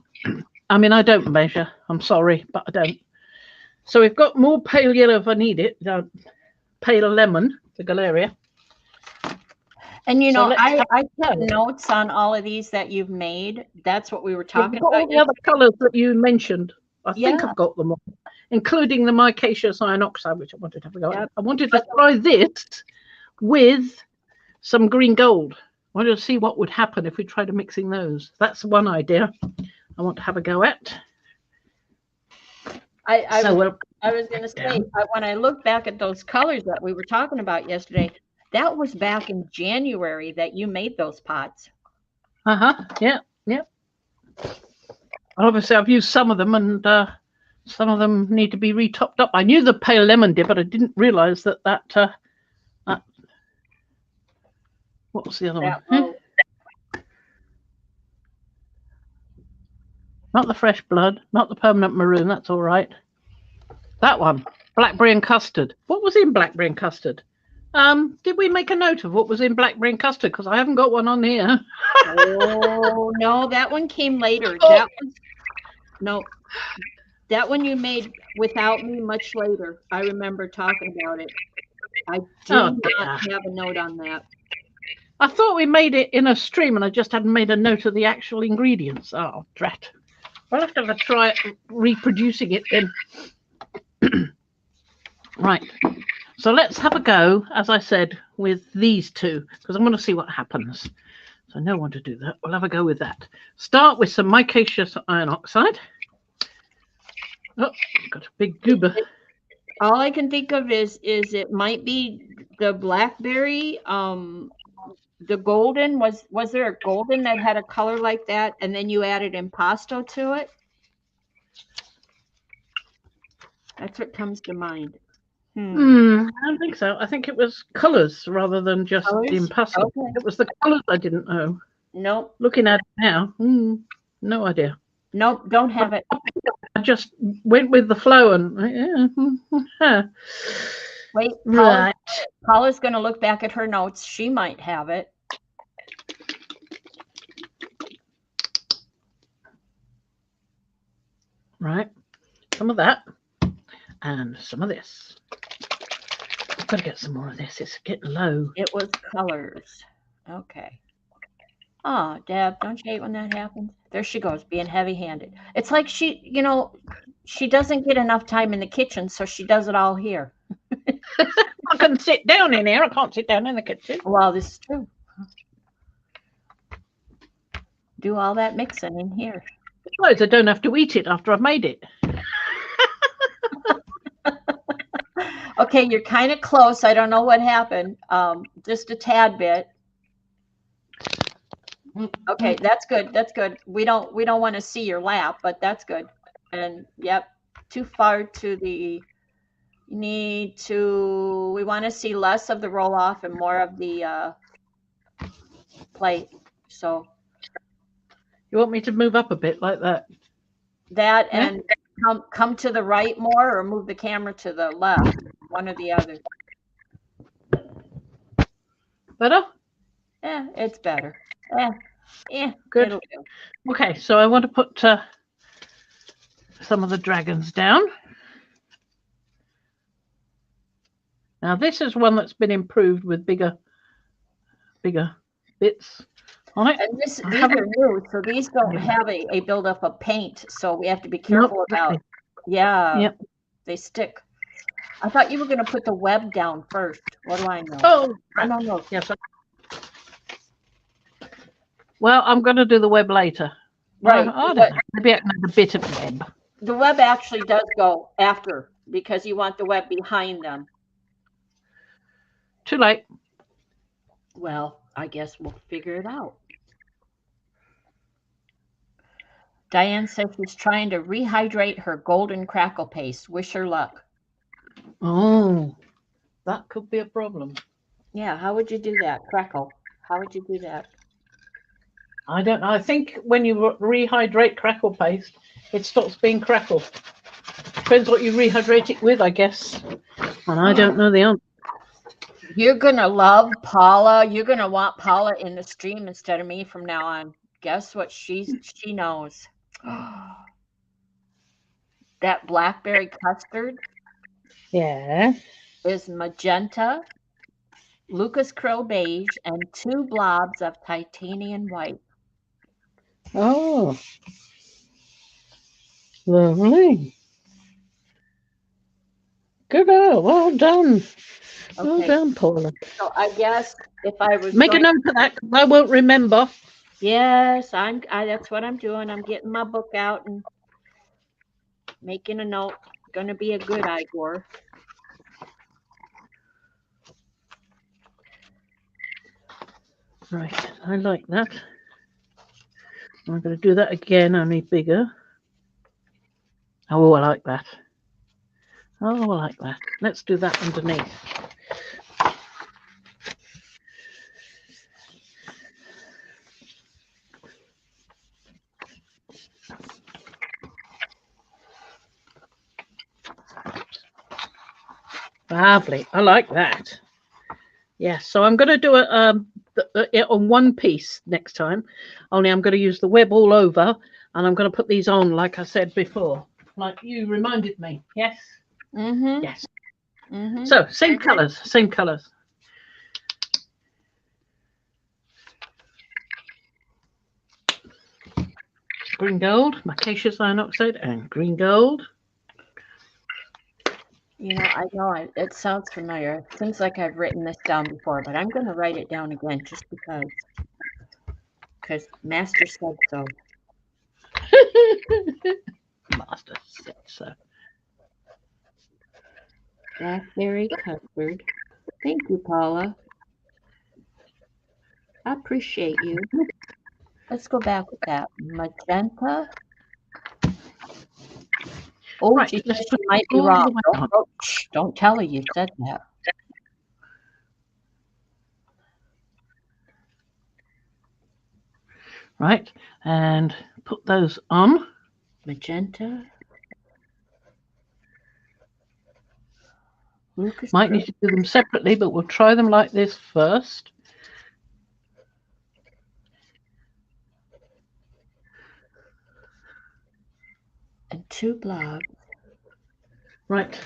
I mean, I don't measure. I'm sorry, but I don't. So we've got more pale yellow if I need it. Pale lemon, the Galeria. And you know, So I took notes on all of these that you've made. That's what we were talking about. All the other colours that you mentioned. I think I've got them all, including the micaceous cyanide, which I wanted to have a go at. I wanted to try this with some green gold. I wanted to see what would happen if we tried mixing those. That's one idea I want to have a go at. I was going to say, when I look back at those colors that we were talking about yesterday, that was back in January that you made those pots. Yeah. Obviously, I've used some of them, and some of them need to be re-topped up. I knew the pale lemon did, but I didn't realise that what was the other one? Not the fresh blood, not the permanent maroon. That's all right. That one, blackberry and custard. What was in blackberry and custard? Did we make a note of what was in blackberry and custard? Because I haven't got one on here. Oh no, that one came later. That was no. That one you made without me much later. I remember talking about it. I do not have a note on that. I thought we made it in a stream, and I just hadn't made a note of the actual ingredients. Oh, drat. I'll have to have a try at reproducing it then. Right. So let's have a go, as I said, with these two, because I'm going to see what happens. So I know want to do that. We'll have a go with that. Start with some micaceous iron oxide. Oh, got a big goober. All I can think of is it might be the blackberry. The golden, was there a golden that had a color like that, and then you added impasto to it? That's what comes to mind. I don't think so. I think it was colours rather than just the impasto. Okay. It was the colours I didn't know. Nope. Looking at it now, no idea. Nope, don't have it. I just went with the flow and Wait, right. Paula's going to look back at her notes. She might have it. Right, some of that and some of this. I've got to get some more of this. It's getting low. It was colors. Okay. Oh, Deb, don't you hate when that happens? There she goes, being heavy-handed. It's like she, you know, she doesn't get enough time in the kitchen, so she does it all here. I can sit down in here. I can't sit down in the kitchen. Well, this is true. Do all that mixing in here. Besides, I don't have to eat it after I've made it. Okay, you're kind of close. I don't know what happened. Just a tad bit. Okay, that's good. That's good. We don't want to see your lap, but that's good. And yep, too far to the. You need to. We want to see less of the roll off and more of the plate. So. You want me to move up a bit like that? That and come to the right more, or move the camera to the left. One or the other. Better? Yeah, it's better. Yeah, good. Okay, so I want to put some of the dragons down. Now this is one that's been improved with bigger bits on it. And these are new, so these don't have a buildup of paint, so we have to be careful about. Yeah, yep. They stick. I thought you were going to put the web down first. What do I know? Oh, I don't know. Yes. Well, I'm going to do the web later. Right. Maybe I can add a bit of web. The web actually does go after, because you want the web behind them. Too late. Well, I guess we'll figure it out. Diane says she's trying to rehydrate her golden crackle paste. Wish her luck. Oh, that could be a problem. Yeah, how would you do that? Crackle. How would you do that? I don't know. I think when you rehydrate crackle paste, it stops being crackle. Depends what you rehydrate it with, I guess. And I don't know the answer. You're gonna love Paula. You're gonna want Paula in the stream instead of me from now on. Guess what she knows? That blackberry custard Yeah. is magenta, Lucas Crow beige, and 2 blobs of titanium white. Oh, lovely. Good girl. Well done. Well Okay, done, Paula. so I guess if I was Make a note of that 'cause I won't remember. yes, that's what I'm doing. I'm getting my book out and making a note. Gonna be a good Igor. Right, I like that. I'm going to do that again, only bigger. Oh, I like that. Oh, I like that. Let's do that underneath. Lovely. I like that. Yes, so I'm going to do it on one piece next time. Only I'm going to use the web all over, and I'm going to put these on like I said before, like you reminded me. Yes. Mm-hmm. Yes. Mm-hmm. So same colours, same colours. Green gold, micaceous iron oxide, and green gold. You know it sounds familiar. It seems like I've written this down before, but I'm going to write it down again just because Master said so. Master said so. Blackberry custard. Thank you, Paula. I appreciate you. Let's go back with that. Magenta. Oh, Right, she let's said put she might be all the wrong. way on. Don't tell her you said that. Right, and put those on. Magenta. Lucas Might need to do them separately, but we'll try them like this first. and 2 blobs Right,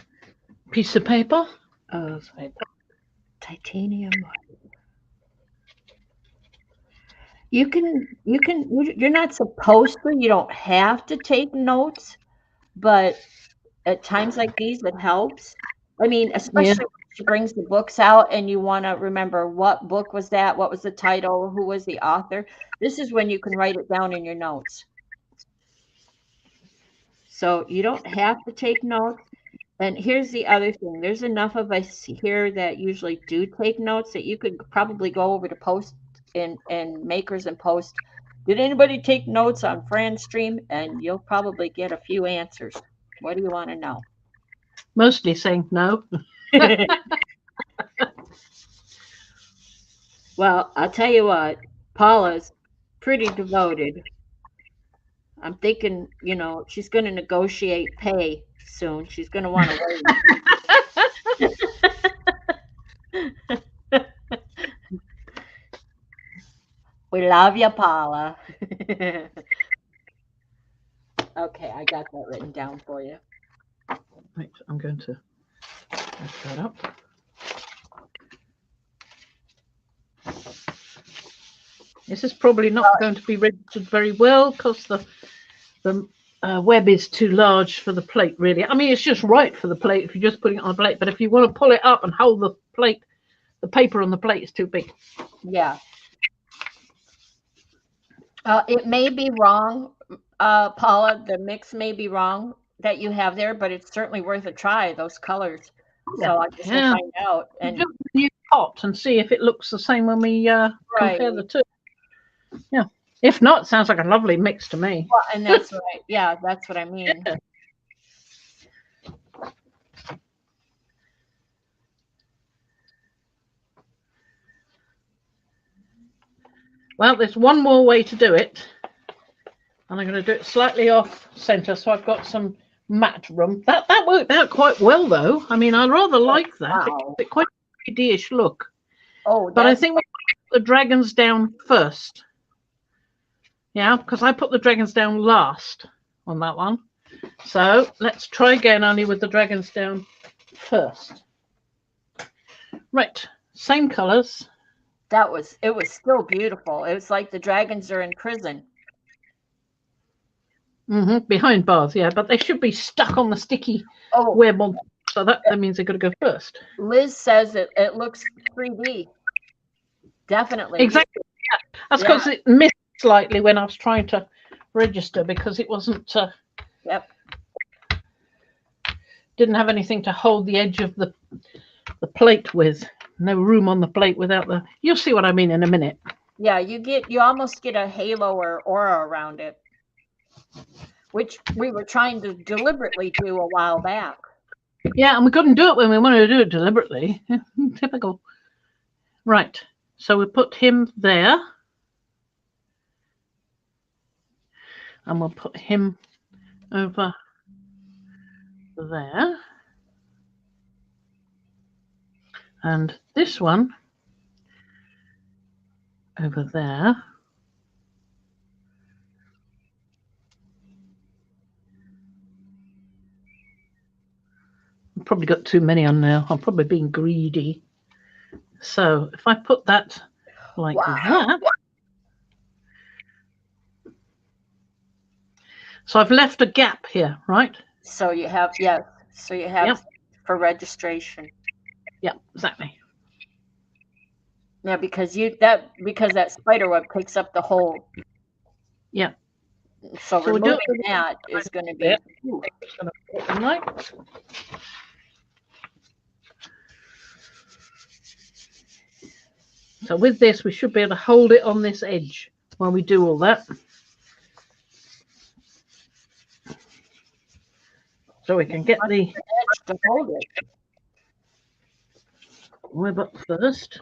piece of paper. of titanium. You're not supposed to, you don't have to take notes, but at times like these, it helps. I mean, especially when she brings the books out and you want to remember what book was that, what was the title, who was the author. This is when you can write it down in your notes. So you don't have to take notes. And here's the other thing. There's enough of us here that usually do take notes that you could probably go over to post in Makers and post, did anybody take notes on Fran's stream? And you'll probably get a few answers. What do you want to know? Mostly saying no. Well, I'll tell you what, Paula's pretty devoted. I'm thinking, she's going to negotiate pay soon. She's going to want to wait. We love you, Paula. Okay, I got that written down for you. Right, I'm going to lift that up. This is probably not going to be registered very well because the web is too large for the plate, really. I mean, it's just right for the plate if you're just putting it on a plate, but if you want to pull it up and hold the plate, the paper on the plate is too big. Yeah. It may be wrong, Paula. The mix may be wrong that you have there, but it's certainly worth a try, those colors. Yeah. So I just will find out. And just use pot and see if it looks the same when we compare the two. Yeah. If not, it sounds like a lovely mix to me. Well, and that's what that's what I mean. Yeah. Well, there's one more way to do it. And I'm going to do it slightly off center, so I've got some matte room. That worked out quite well, though. I mean, I rather like that. Wow. It's quite 3D-ish look. Oh, But I that's think we put the dragons down first. Yeah, because I put the dragons down last on that one. So let's try again, only with the dragons down first. Right, same colours. it was still beautiful. It was like the dragons are in prison. Behind bars, yeah, but they should be stuck on the sticky Oh, web on. So that means they've got to go first. Liz says it looks 3D. Definitely. Exactly. Yeah. That's because it missed slightly when I was trying to register because it wasn't. Yep. Didn't have anything to hold the edge of the plate with. No room on the plate without the. You'll see what I mean in a minute. Yeah, you almost get a halo or aura around it, which we were trying to deliberately do a while back. Yeah, and we couldn't do it when we wanted to do it deliberately. Typical. Right. So we put him there. And we'll put him over there. And this one over there. I've probably got too many on now. I'm probably being greedy. So if I put that like that. So I've left a gap here, right? So you have, so you have for registration. Yeah, exactly. Yeah, because that spider web takes up the whole. Yeah. So removing that is going to be. So with this, we should be able to hold it on this edge while we do all that. So we can get the edge to hold it. Web up first.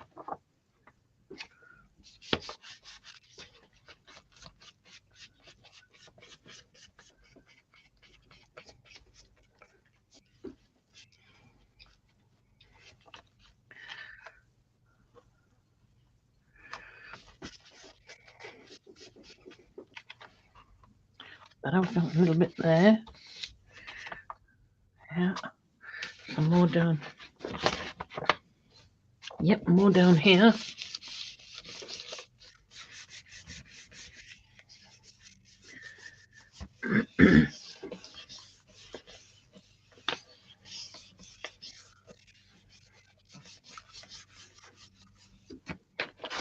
But I've got a little bit there. Yeah. Some more down. Yep, more down here.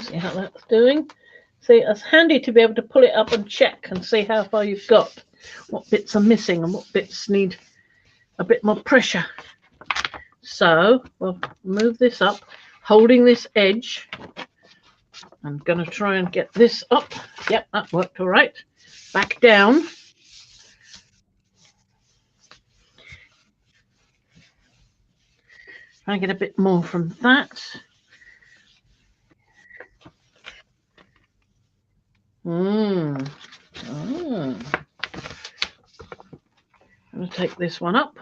See how that's doing? See, it's handy to be able to pull it up and check and see how far you've got, what bits are missing and what bits need a bit more pressure. So we'll move this up, holding this edge. I'm going to try and get this up. Yep, that worked all right. Back down. Try and get a bit more from that. I'm going to take this one up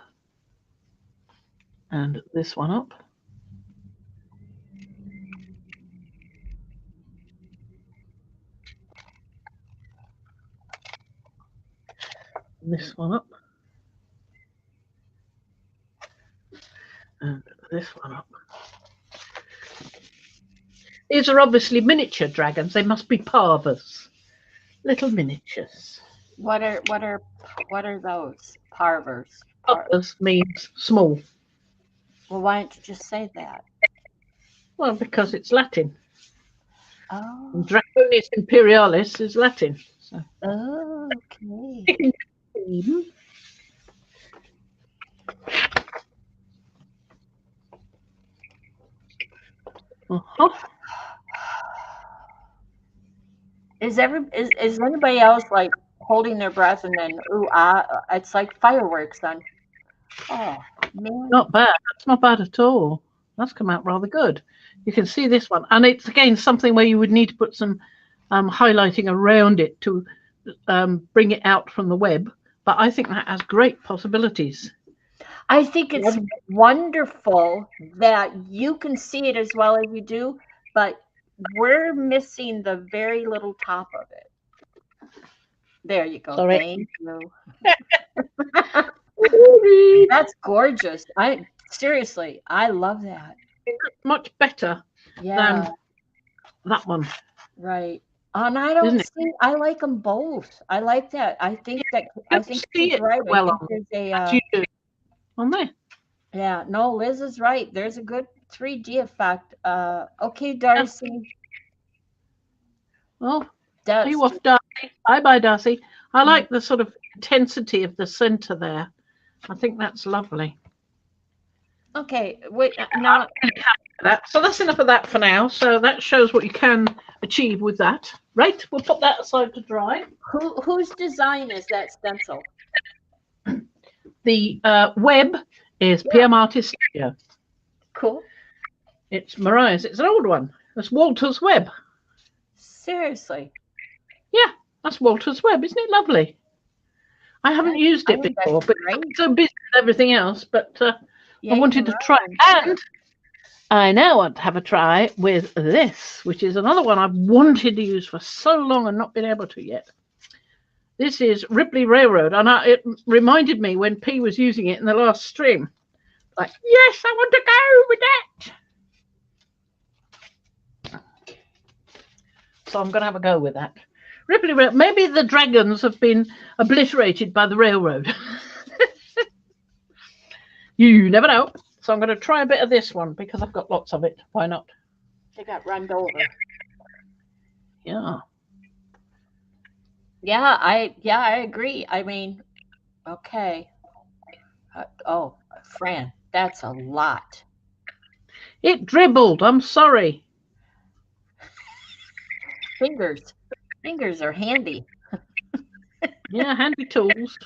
and this one up. This one up. And this one up. These are obviously miniature dragons. They must be parvas. Little miniatures. What are those? Parvers. Parvas means small. Well, why don't you just say that? Well, because it's Latin. Oh. Draconis Imperialis is Latin. So. Oh, okay. Is anybody else like holding their breath and then it's like fireworks then? Oh man. Not bad. That's not bad at all. That's come out rather good. You can see this one, and it's again something where you would need to put some highlighting around it to bring it out from the web. But I think that has great possibilities. I think it's wonderful that you can see it as well as you do, but we're missing the very little top of it. There you go. Sorry. Thank you. Sorry. That's gorgeous. Seriously, I love that. Much better Yeah, than that one. right. And I don't Isn't it? see. I like them both. I like that. I think See she's it right. well I on, think there's as a you do on there. yeah. No, Liz is right. There's a good 3D effect. Okay, Darcy. Well, That's you off, Darcy. Bye, Darcy. I like the sort of intensity of the center there. I think that's lovely. okay. Wait, now That. So that's enough of that for now. So that shows what you can achieve with that. Right, we'll put that aside to dry. whose design is that stencil? The web is PM Artist Studio. Cool. It's Mariah's. It's an old one. It's Walter's web. Seriously. Yeah, that's Walter's web. Isn't it lovely? I haven't used it before, but I'm so busy with everything else. But I wanted to try it. And I now want to have a try with this, which is another one I've wanted to use for so long and not been able to yet. This is Ripley Railroad, and it reminded me when P was using it in the last stream. Like, yes, I want to go with that. So I'm going to have a go with that. Ripley Railroad. Maybe the dragons have been obliterated by the railroad. You never know. So I'm going to try a bit of this one because I've got lots of it. Why not? They got run over. Yeah. Yeah, I agree. I mean, okay. Oh, Fran, that's a lot. It dribbled. I'm sorry. Fingers are handy. Yeah, handy tools.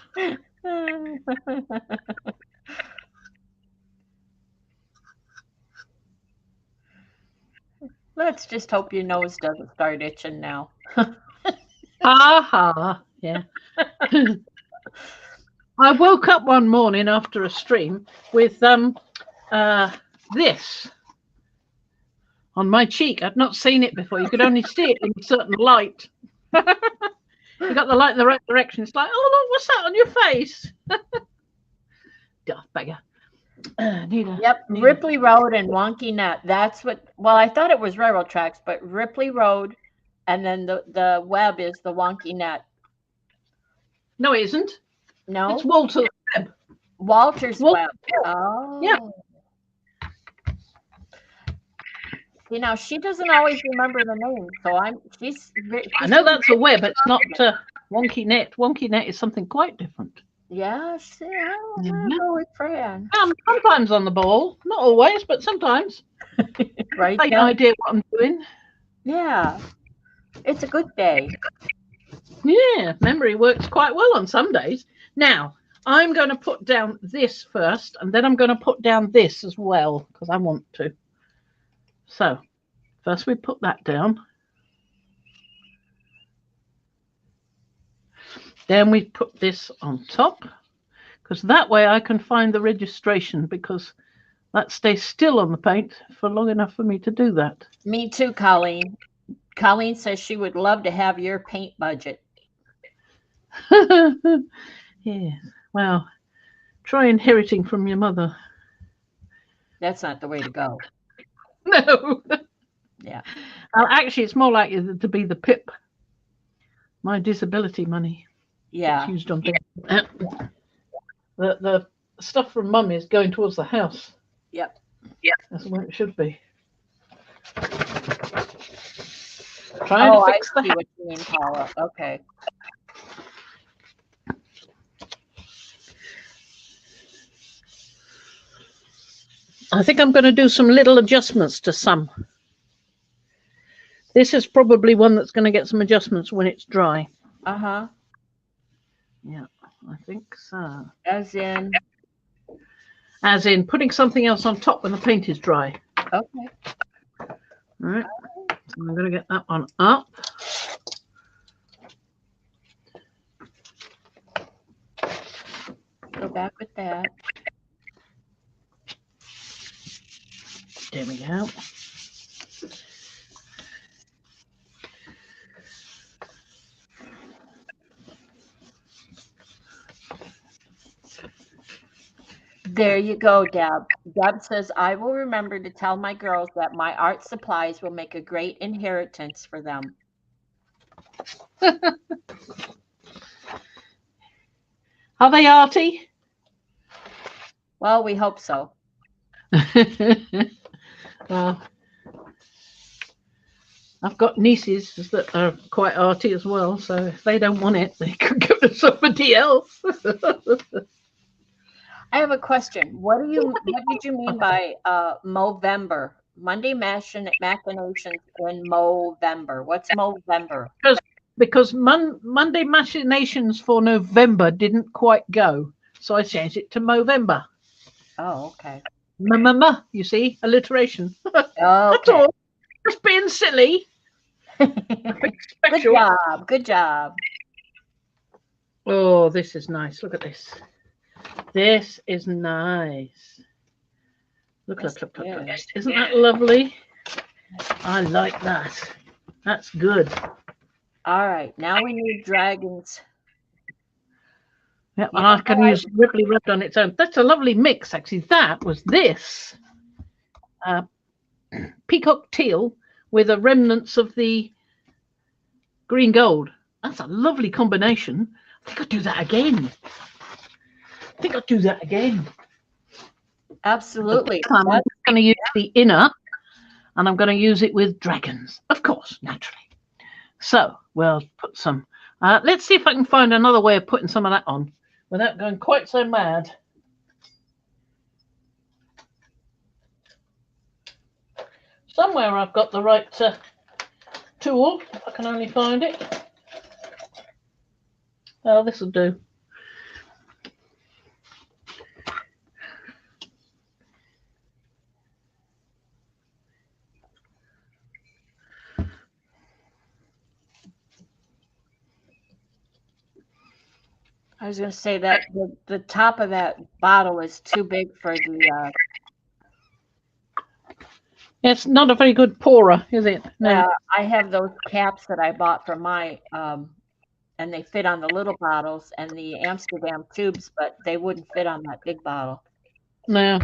Let's just hope your nose doesn't start itching now. Ha. Yeah. I woke up one morning after a stream with this on my cheek. I'd not seen it before. You could only see it in a certain light. You got the light in the right direction. It's like, oh look, what's that on your face? Daft beggar. Ripley Road and Wonky Net. That's what. Well, I thought it was railroad tracks, but Ripley Road, and then the web is the Wonky Net. No, it isn't. No, it's Walter's web. Walter's web. Oh, yeah. You know, she doesn't always remember the name, so I know that's a web. It's not Wonky Net. Wonky Net is something quite different. Yeah, I'm gonna go with Fran. I'm sometimes on the ball, not always, but sometimes. Right. Take an idea what I'm doing. Yeah, it's a good day. Yeah, memory works quite well on some days. Now, I'm going to put down this first, and then I'm going to put down this as well, because I want to. So, first we put that down. Then we put this on top, because that way I can find the registration, because that stays still on the paint for long enough for me to do that. Me too, Colleen. Colleen says she would love to have your paint budget. Yeah, well, try inheriting from your mother. That's not the way to go. No. Yeah. Well, actually, it's more likely to be the PIP, my disability money. Yeah. It's used on things. The stuff from Mum is going towards the house. Yep. Yeah. That's the way it should be. Trying to fix I see what you mean, Paula. Okay. I think I'm going to do some little adjustments to some. This is probably one that's going to get some adjustments when it's dry. Uh-huh. Yeah, I think so. As in putting something else on top when the paint is dry. Okay. All right. So I'm going to get that one up. Go back with that. There you go, Deb. Deb says, I will remember to tell my girls that my art supplies will make a great inheritance for them. Are they arty? Well, we hope so. Well, I've got nieces that are quite arty as well, so if they don't want it, they could go to somebody else. I have a question. What did you mean by MowVember? Monday Machinations in MowVember. What's MowVember? Because Monday Machinations for November didn't quite go, so I changed it to MowVember. Oh, okay. You see, alliteration. That's Okay. all. Just being silly. Good job. Good job. Oh, this is nice. Look at this. This is nice. Look. Isn't that lovely? I like that. That's good. All right. Now we need dragons. Yeah, and I can use Ripley Red on its own. That's a lovely mix, actually. That was this peacock teal with the remnants of the green gold. That's a lovely combination. I think I'll do that again. Absolutely. I'm going to use the inner, and I'm going to use it with dragons, of course, naturally. So we'll put some. Let's see if I can find another way of putting some of that on without going quite so mad. Somewhere I've got the right tool, if I can only find it. Oh, this will do. I was going to say that the top of that bottle is too big for the. It's not a very good pourer, is it? No. I have those caps that I bought for my, and they fit on the little bottles and the Amsterdam tubes, but they wouldn't fit on that big bottle. No.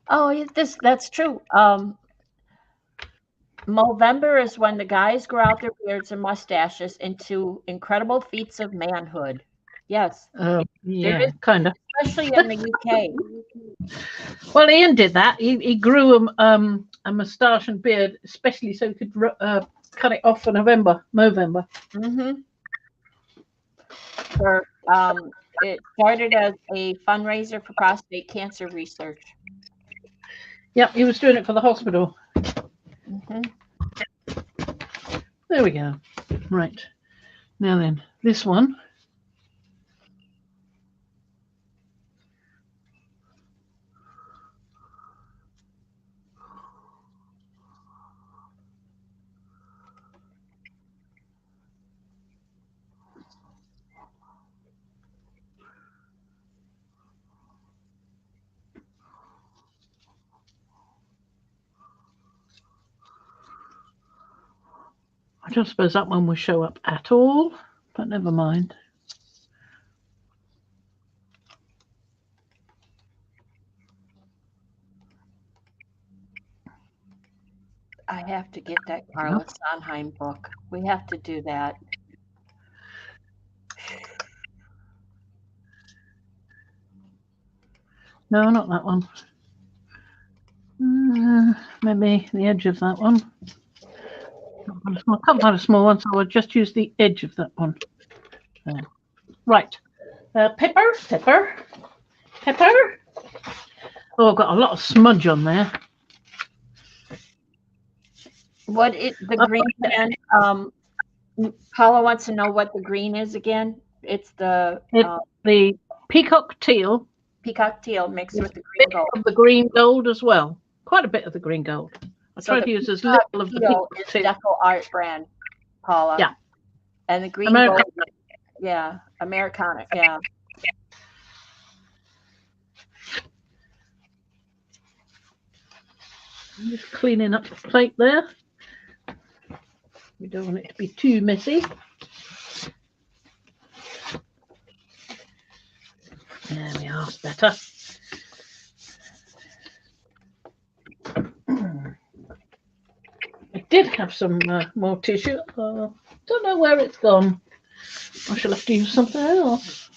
Oh, that's true. MowVember is when the guys grow out their beards and mustaches into incredible feats of manhood. Yes. Yeah, kind of. Especially in the UK. Well, Ian did that. He grew a moustache and beard, especially so he could cut it off for MowVember. Mm-hmm. It started as a fundraiser for prostate cancer research. Yep, he was doing it for the hospital. Mm-hmm. There we go. Right. Now then, this one. I don't suppose that one will show up at all, but never mind. I have to get that Carla Sondheim book. We have to do that. No, not that one. Maybe the edge of that one. I can't find a small one, so I'll just use the edge of that one. Right. Pepper. Oh, I've got a lot of smudge on there. The green and Paula wants to know what the green is again. It's the peacock teal. Peacock teal mixed with the green gold. Of the green gold as well. Quite a bit of the green gold. I try to use as little of the peacock teal. Deco Art brand, Paula. Yeah. And the green gold. Yeah, Americana. Yeah. I'm just cleaning up the plate there. We don't want it to be too messy. There we are, better. I did have some more tissue. Don't know where it's gone. I shall have to use something else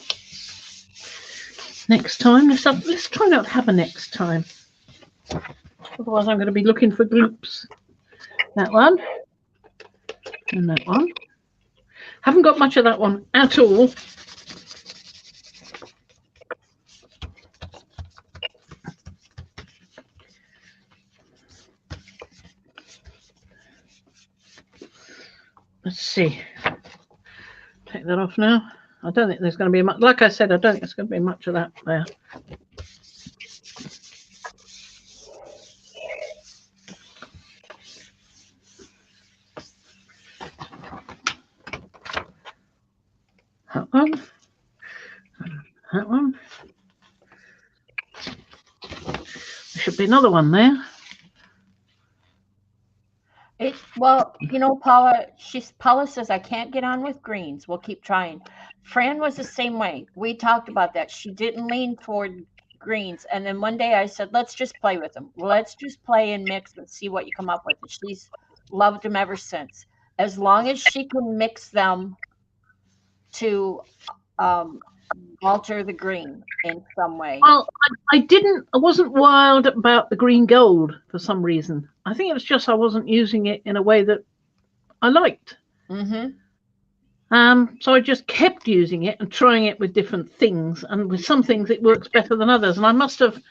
next time. Let's try not to have a next time. Otherwise, I'm going to be looking for gloops. That one and that one. Haven't got much of that one at all. Let's see. Take that off now. I don't think there's going to be much. Like I said, I don't think there's going to be much of that there. That one. That one. There should be another one there. Well, you know, Paula says, I can't get on with greens. We'll keep trying. Fran was the same way. We talked about that. She didn't lean toward greens. And then one day I said, let's just play with them. Let's just play and mix and see what you come up with. And she's loved them ever since. As long as she can mix them to alter the green in some way. Well, I wasn't wild about the green gold for some reason. I think it was just I wasn't using it in a way that I liked. Mm-hmm. So I just kept using it and trying it with different things, and with some things it works better than others. And I must have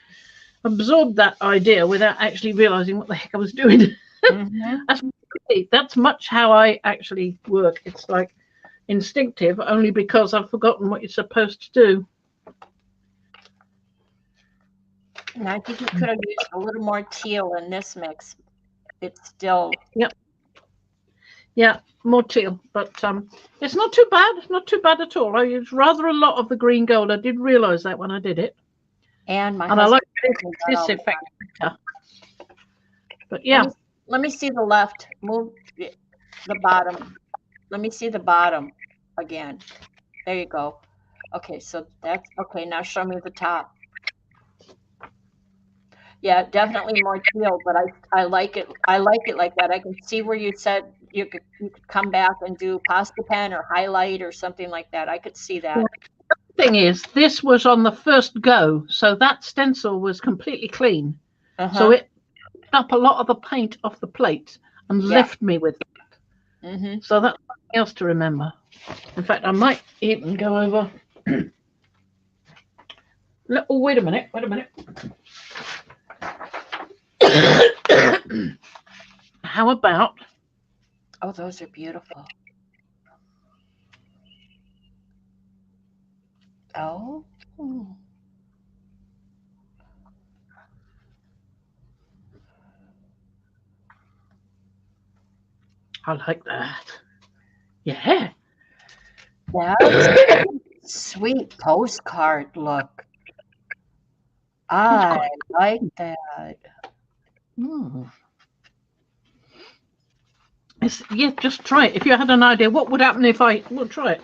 absorbed that idea without actually realizing what the heck I was doing. Mm-hmm. That's much how I actually work. It's like instinctive, only because I've forgotten what you're supposed to do. And I think you could have used a little more teal in this mix. It's still... Yep. Yeah, more teal, but it's not too bad. It's not too bad at all. I used rather a lot of the green gold. I did realize that when I did it. And I like this effect better. But yeah. Let me see the left. Move the bottom. Let me see the bottom again. There you go. Okay, so that's okay. Now show me the top. Yeah, definitely more teal, but I like it. I like it like that. I can see where you said you could come back and do pasta pen or highlight or something like that. I could see that. The thing is, this was on the first go, so that stencil was completely clean. So it picked up a lot of the paint off the plate and left me with that. Mm-hmm. So that's something else to remember. In fact, I might even go over. Oh, wait a minute. Wait a minute. How about? Oh, those are beautiful. Oh. I like that. Yeah. That's sweet postcard look. I like that. Yeah, just try it. If you had an idea, what would happen if we'll try it.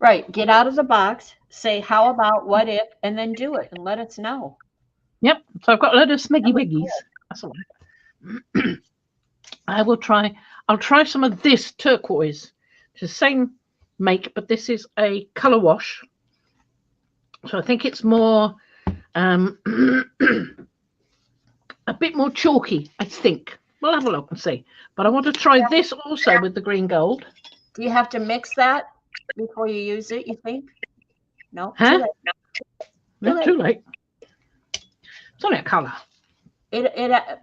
Right. Get out of the box. Say, how about, what if, and then do it and let us know. Yep. So I've got a load of smiggy wiggies. That's all right. I will try. I'll try some of this turquoise. It's the same make, but this is a color wash. So I think it's more, a bit more chalky, I think. We'll have a look and see. But I want to try this also with the green gold. Do you have to mix that before you use it, you think? No? Huh? Too late. Not too late. It's only a color.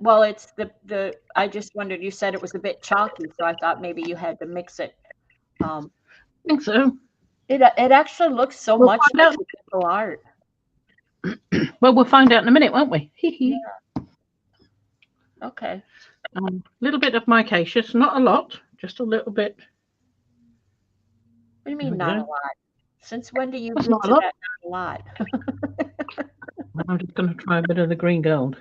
Well, it's the I just wondered, you said it was a bit chalky, so I thought maybe you had to mix it. I think so. It actually looks so much like digital art. Well, we'll find out in a minute, won't we? Yeah. Okay. A little bit of micaceous, not a lot, just a little bit. What do you mean not a lot? Since when do you do not that? a lot. Not a lot. I'm just going to try a bit of the green gold.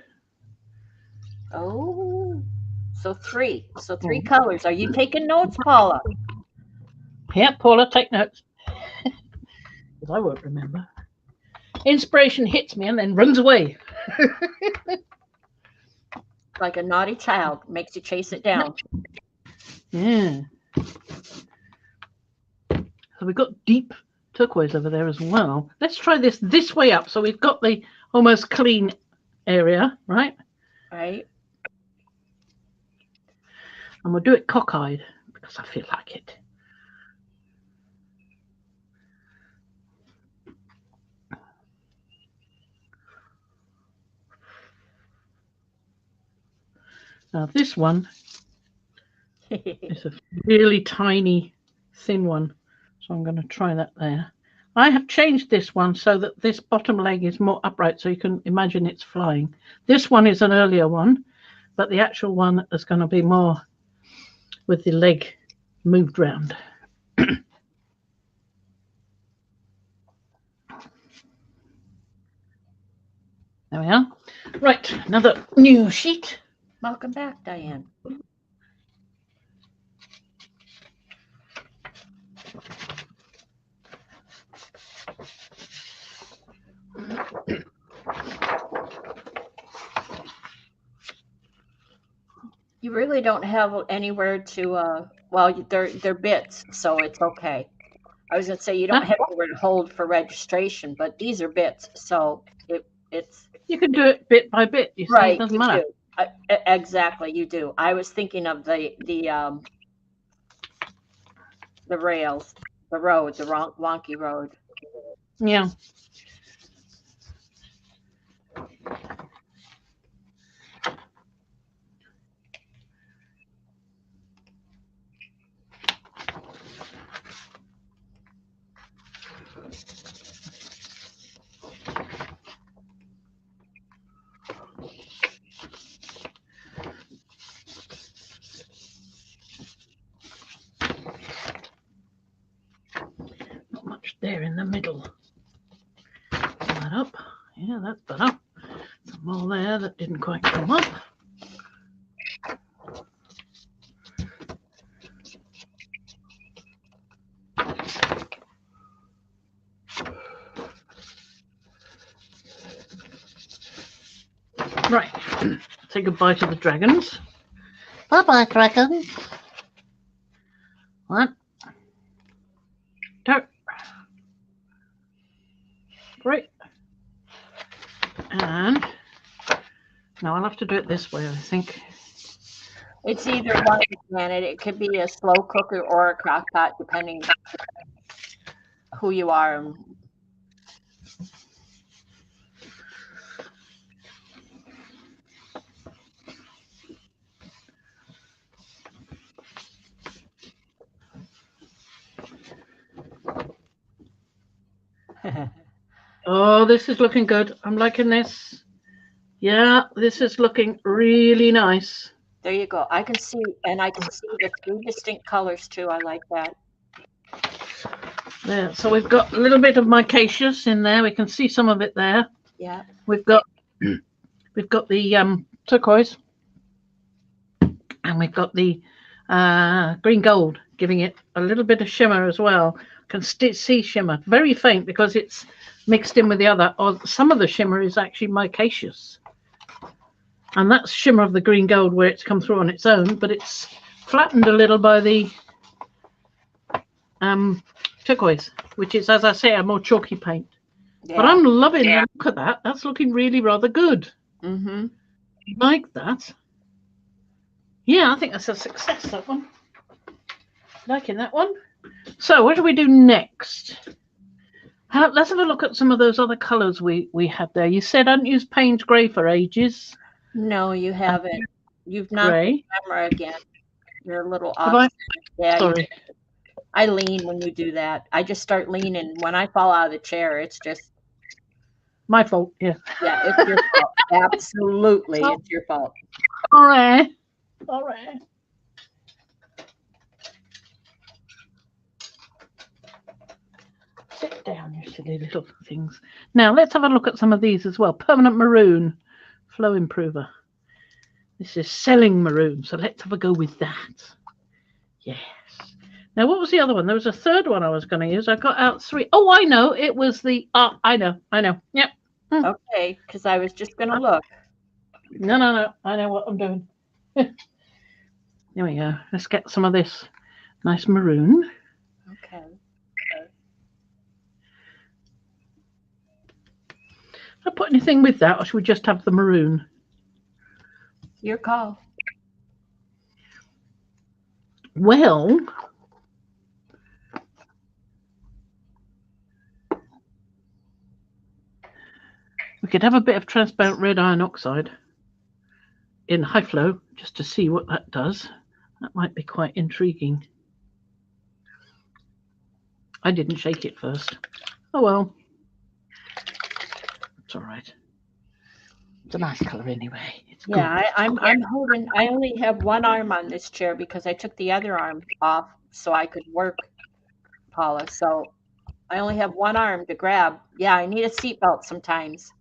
Oh, so three colors. Are you taking notes, Paula? Yeah, Paula, take notes. Because I won't remember. inspiration hits me and then runs away. Like a naughty child, makes you chase it down. Yeah. So we've got deep turquoise over there as well. Let's try this way up. So we've got the almost clean area, right? Right. And we'll do it cockeyed because I feel like it. Now this one is a really tiny, thin one. So I'm going to try that there. I have changed this one so that this bottom leg is more upright, so you can imagine it's flying. This one is an earlier one, but the actual one is going to be more with the leg moved round. There we are. Right, another new sheet. Welcome back, Diane. You really don't have anywhere to, well, they're bits, so it's okay. I was going to say you don't have anywhere to hold for registration, but these are bits, so it's... You can do it bit by bit, you see, right, it doesn't matter. Exactly, you do. I was thinking of the rails, the road, the wonky road. Yeah. There in the middle. Pull that up. Yeah, that's better. Some more there that didn't quite come up. Right. Say goodbye to the dragons. Bye-bye, dragons. One. Two. Great. And now I'll have to do it this way, I think. It's either one, Janet. It could be a slow cooker or a crock pot, depending who you are. Oh, this is looking good. I'm liking this. Yeah, this is looking really nice. There you go. I can see, and I can see the 3 distinct colors too. I like that. There, so we've got a little bit of micaceous in there. We can see some of it there. Yeah. We've got the turquoise, and we've got the green gold, giving it a little bit of shimmer as well. Can see shimmer, very faint because it's mixed in with the other. Or some of the shimmer is actually micaceous, and that's shimmer of the green gold where it's come through on its own, but it's flattened a little by the turquoise, which is, as I say, a more chalky paint. Yeah. But I'm loving the look of that. That's looking really rather good. Mm-hmm. Like that. Yeah, I think that's a success, that one. Liking that one. So what do we do next? Let's have a look at some of those other colours we had there. You said I hadn't used Payne's Grey for ages. No, you haven't. You've not the camera again. You're a little off. Have I? Yeah, sorry. I lean when you do that. I just start leaning. When I fall out of the chair, it's just my fault. Yeah. Yeah, it's your fault. Absolutely, it's your fault. All right. All right. Sit down, you silly little things. Now let's have a look at some of these as well. Permanent Maroon, Flow Improver. This is Selling Maroon, so let's have a go with that. Yes. Now, what was the other one? There was a third one I was going to use. I got out 3. Oh, I know. It was the. I know. Yep. Okay, because I was just going to look. No. I know what I'm doing. There we go. Let's get some of this nice maroon. Okay. Should I put anything with that, or should we just have the maroon? Your call. Well, we could have a bit of transparent red iron oxide in high flow just to see what that does. That might be quite intriguing. I didn't shake it first. Oh well. It's all right. It's a nice color anyway. It's Yeah, good. I'm holding. I only have one arm on this chair because I took the other arm off so I could work, Paula. So I only have one arm to grab. Yeah, I need a seatbelt sometimes.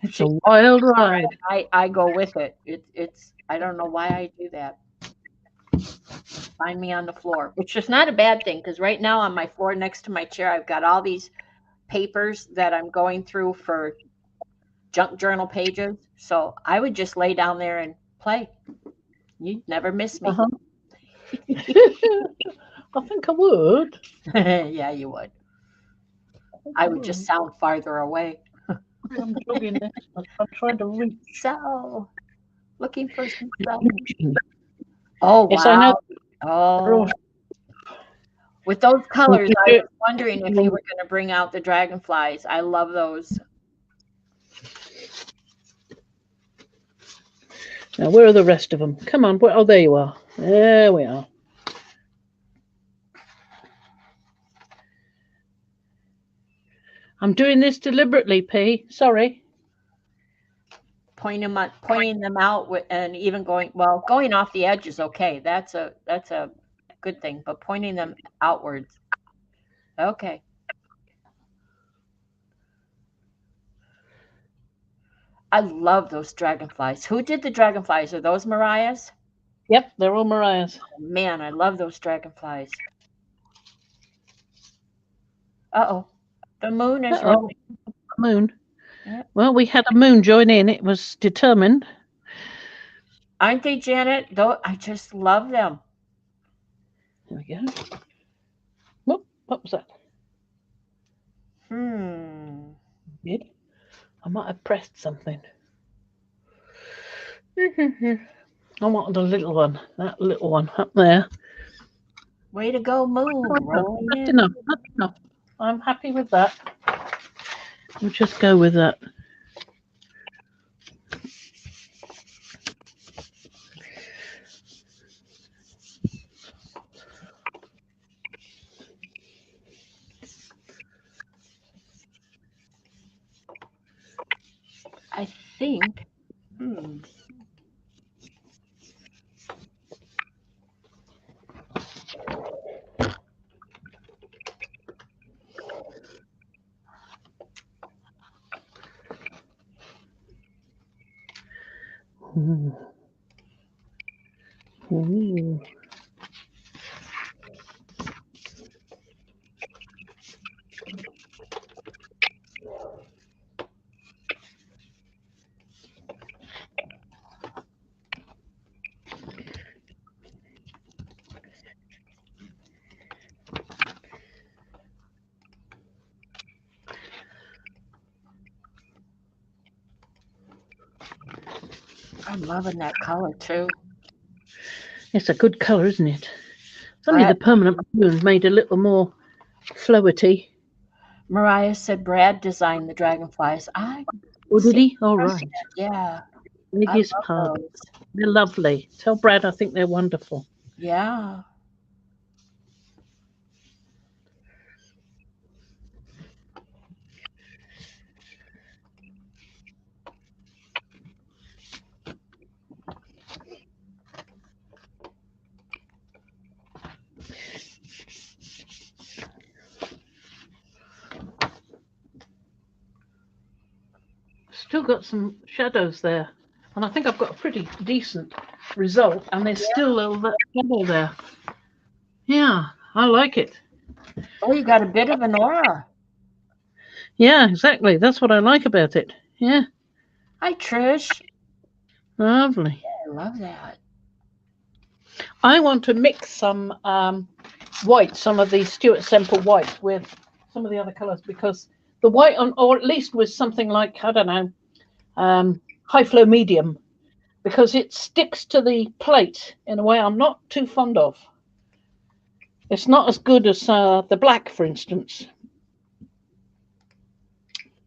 It's a wild ride. I go with it. It's I don't know why I do that. Find me on the floor, which is not a bad thing because right now on my floor next to my chair, I've got all these papers that I'm going through for junk journal pages. So I would just lay down there and play. You'd never miss me. I think I would. Yeah, you would. I would just sound farther away. I'm jogging this. I'm trying to reach. So, looking for some stuff. Oh, wow. Yes, I know. Oh. With those colors, I was wondering if you were going to bring out the dragonflies. I love those. Now, where are the rest of them? Come on. Oh, there you are. There we are. I'm doing this deliberately, P. Sorry. Pointing them out and even going off the edge is okay. That's a good thing, but pointing them outwards. Okay. I love those dragonflies. Who did the dragonflies? Are those Mariah's? Yep, they're all Mariah's. Oh, man, I love those dragonflies. Uh-oh. The moon is rolling. Moon. Yep. Well, we had a moon join in. It was determined. Aren't they, Janet? Though I just love them. There we go. What was that? Good. I might have pressed something. I want the little one. That little one up there. Way to go, moon. That's enough. That's enough. I'm happy with that. We'll just go with that. I think. I'm loving that color too. It's a good color, isn't it? It's only the permanent moon made a little more floaty. Mariah said Brad designed the dragonflies. Oh, did he? All right. Yeah. Biggest part. They're lovely. Tell Brad I think they're wonderful. Yeah. Still got some shadows there, and I think I've got a pretty decent result, and there's still a little bit of shadow there. Yeah, I like it. Oh, you got a bit of an aura. Yeah, exactly. That's what I like about it. Yeah, Hi, Trish. lovely. I love that. I want to mix some white, some of the Stuart Semple white with some of the other colours, because the white on, or at least with something like, I don't know, high flow medium, because it sticks to the plate in a way I'm not too fond of. It's not as good as the black, for instance.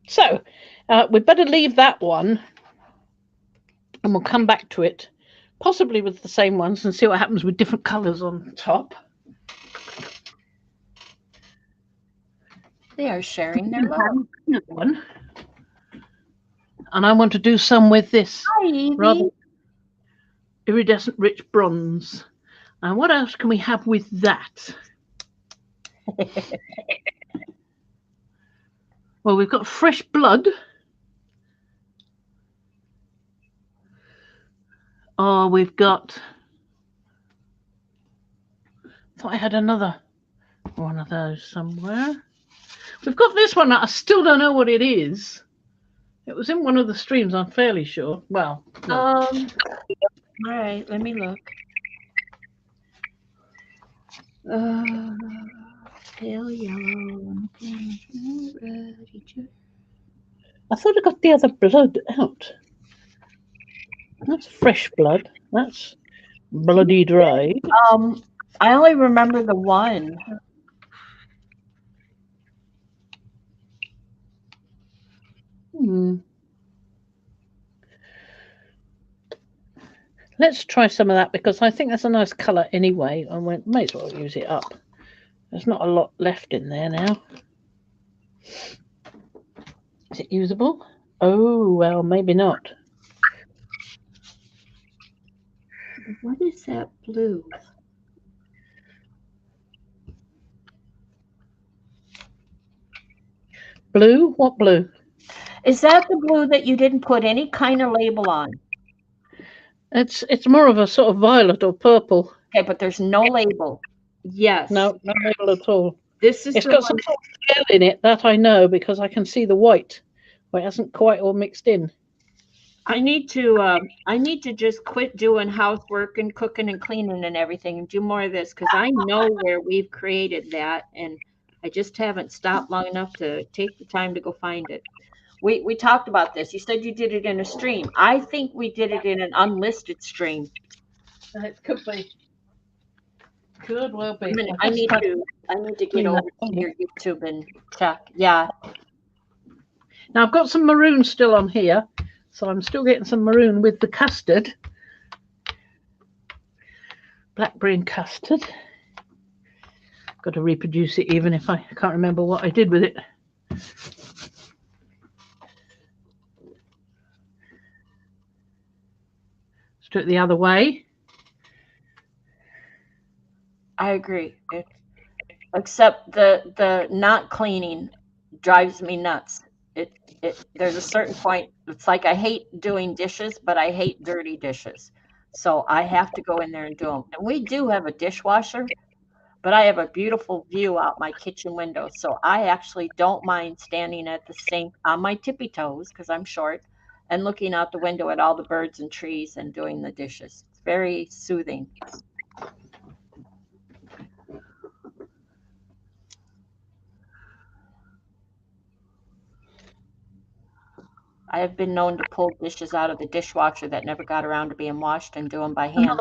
So we'd better leave that one, and we'll come back to it, possibly with the same ones, and see what happens with different colours on top. They are sharing their love. Another one. And I want to do some with this Hi, Evie. rather iridescent rich bronze. And what else can we have with that? Well, we've got fresh blood. Oh, we've got, I thought I had another one of those somewhere. We've got this one that I still don't know what it is. It was in one of the streams, I'm fairly sure. Well, all right, let me look. Pale yellow. I thought I got the other blood out. That's fresh blood. That's bloody dry. I only remember the one. Let's try some of that, because I think that's a nice colour anyway. I may as well use it up. There's not a lot left in there now. Is it usable? Oh, well, maybe not. What is that blue? Blue? What blue? Is that the blue that you didn't put any kind of label on? It's more of a sort of violet or purple. Okay, but there's no label. Yes. No label at all. This is It's got some sort of gel in it, that I know, because I can see the white, but it hasn't quite all mixed in. I need to just quit doing housework and cooking and cleaning and everything and do more of this, because I know where we've created that, and I just haven't stopped long enough to take the time to go find it. We talked about this. You said you did it in a stream. I think we did it in an unlisted stream. It could be. Could well be. I need to get over to your YouTube and check. Yeah. Now I've got some maroon still on here, so I'm still getting some maroon with the custard. Blackberry and custard. Got to reproduce it, even if I can't remember what I did with it. Let's do it the other way. I agree. Except the not cleaning drives me nuts. There's a certain point. It's like I hate doing dishes, but I hate dirty dishes. So I have to go in there and do them. And we do have a dishwasher, but I have a beautiful view out my kitchen window. So I actually don't mind standing at the sink on my tippy toes, because I'm short, and looking out the window at all the birds and trees and doing the dishes. It's very soothing. I have been known to pull dishes out of the dishwasher that never got around to being washed and do them by hand,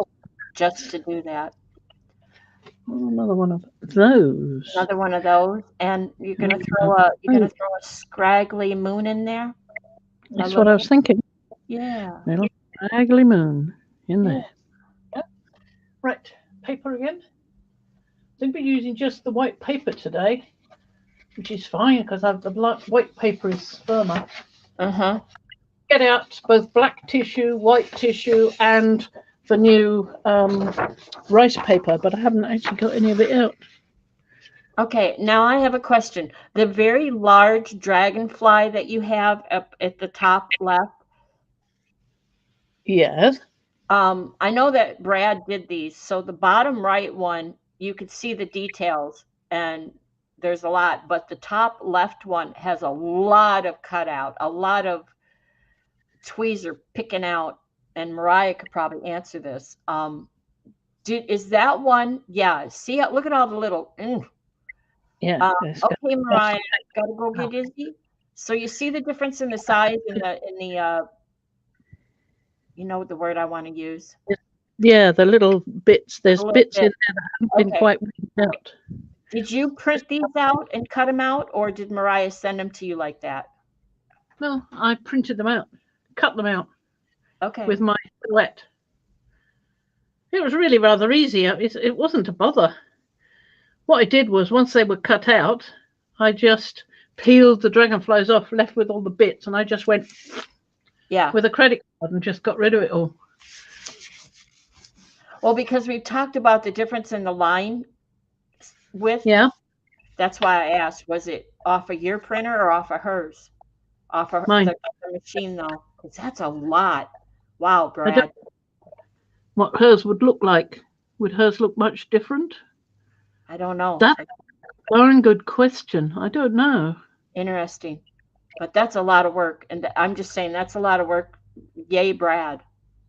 just to do that. Another one of those. Another one of those, and you're gonna throw a scraggly moon in there. That's what I was thinking. Yeah. Little scraggly moon in there. Yeah. Right, paper again. I think we're using just the white paper today, which is fine, because the white paper is firmer. Get out both black tissue, white tissue, and the new rice paper, but I haven't actually got any of it out. Okay, now I have a question. The very large dragonfly that you have up at the top left. Yes. I know that Brad did these. So the bottom right one, you could see the details, and there's a lot, but the top left one has a lot of cutout, a lot of tweezer picking out, and Mariah could probably answer this. Is that one? Yeah. See, look at all the little. Yeah. Okay, Mariah, gotta go get Izzy. So you see the difference in the size and the you know the word I want to use. Yeah, the little bits. There's bits in there that haven't been quite worked out. Did you print these out and cut them out, or did Mariah send them to you like that? No, I printed them out, cut them out. Okay. With my silhouette. It was really rather easy. It wasn't a bother. What I did was, once they were cut out, I just peeled the dragonflies off, left with all the bits, and I just went with a credit card and just got rid of it all. Well, because we've talked about the difference in the line width. Yeah. That's why I asked, was it off of your printer or off of hers? Off of mine. The machine, though, because that's a lot. Wow, Brad. What hers would look like. Would hers look much different? I don't know. That's a darn good question. I don't know. Interesting. But that's a lot of work. And I'm just saying that's a lot of work. Yay, Brad.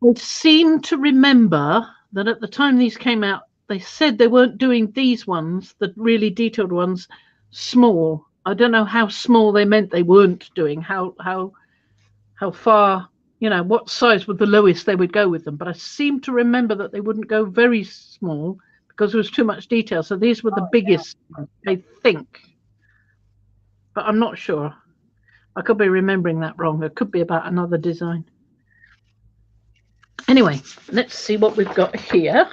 I seem to remember that at the time these came out, they said they weren't doing these ones, the really detailed ones, small. I don't know how small they meant they weren't doing, how far, you know, what size would the lowest they would go with them. But I seem to remember that they wouldn't go very small because there was too much detail. So these were the biggest ones, I think. But I'm not sure. I could be remembering that wrong. It could be about another design. Anyway, let's see what we've got here.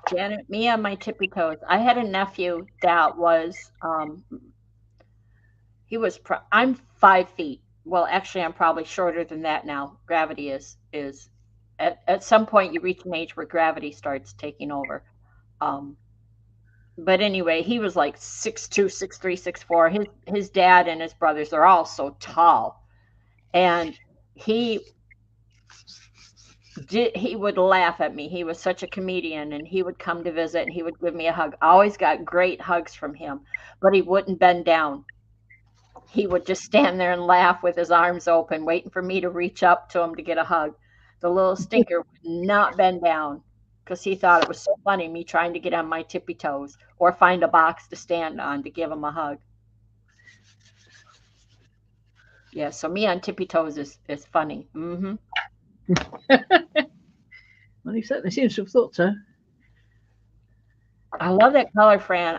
Janet, me on my tippy toes. I had a nephew that was, I'm 5 feet. Well, actually, I'm probably shorter than that now. Gravity is at some point you reach an age where gravity starts taking over. But anyway, he was like 6'2", 6'3", 6'4". His dad and his brothers are all so tall, and he would laugh at me. He was such a comedian, and he would come to visit and he would give me a hug. I always got great hugs from him, but he wouldn't bend down. He would just stand there and laugh with his arms open, waiting for me to reach up to him to get a hug. The little stinker would not bend down because he thought it was so funny, me trying to get on my tippy toes or find a box to stand on to give him a hug. Yeah, so me on tippy toes is funny. Mm-hmm. Well, he certainly seems to have thought so. I love that color, Fran.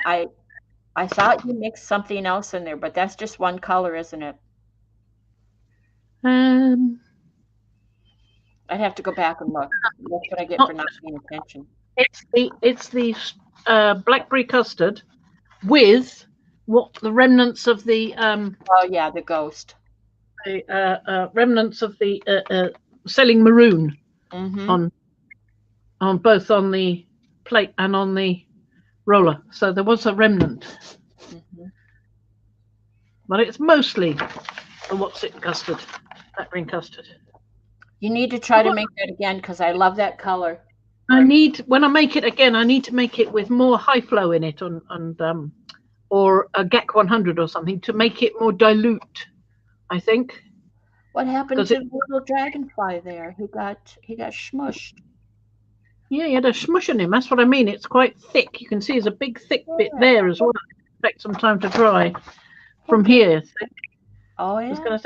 I thought you mixed something else in there, but that's just one color, isn't it? I'd have to go back and look. That's what I get for not paying attention. It's the blackberry custard with the remnants of the oh yeah, the ghost. The remnants of the selling maroon on both on the plate and on the roller. So there was a remnant. But it's mostly the custard, blackberry custard. You need to try to make that again because I love that color. When I make it again, I need to make it with more high flow in it or a GAC 100 or something to make it more dilute, I think. What happened to the little dragonfly there? He got smushed. Yeah, he had a smush in him. That's what I mean. It's quite thick. You can see there's a big thick bit there as well. It takes some time to dry from here. Oh yeah.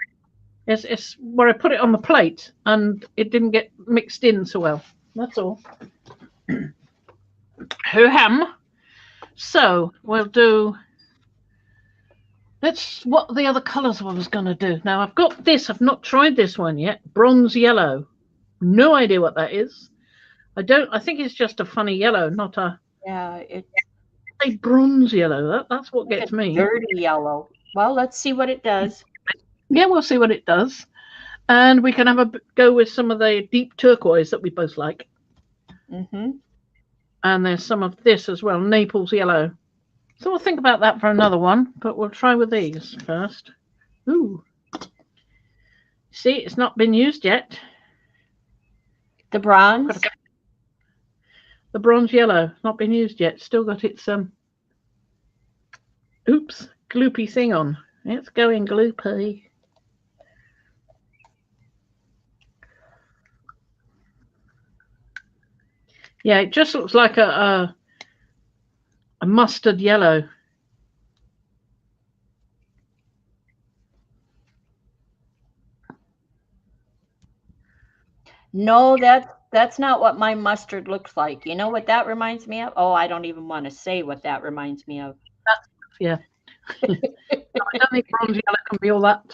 It's where I put it on the plate and it didn't get mixed in so well. That's all. Hoo-ham. So we'll do. What the other colours I was going to do. Now I've got this. I've not tried this one yet. Bronze yellow. No idea what that is. I think it's just a funny yellow, not a. Yeah, it's a bronze yellow. That's what gets me. Dirty yellow. Well, let's see what it does. Yeah, we'll see what it does. And we can have a go with some of the deep turquoise that we both like. Mm-hmm. And there's some of this as well, Naples yellow. So we'll think about that for another one, but we'll try with these first. Ooh. See, it's not been used yet. The bronze. The bronze yellow, not been used yet. Still got its oops, gloopy thing on. It's going gloopy. Yeah, it just looks like a mustard yellow. No, that's not what my mustard looks like. You know what that reminds me of? Oh, I don't even want to say what that reminds me of. Yeah. I don't think bronze yellow can be all that.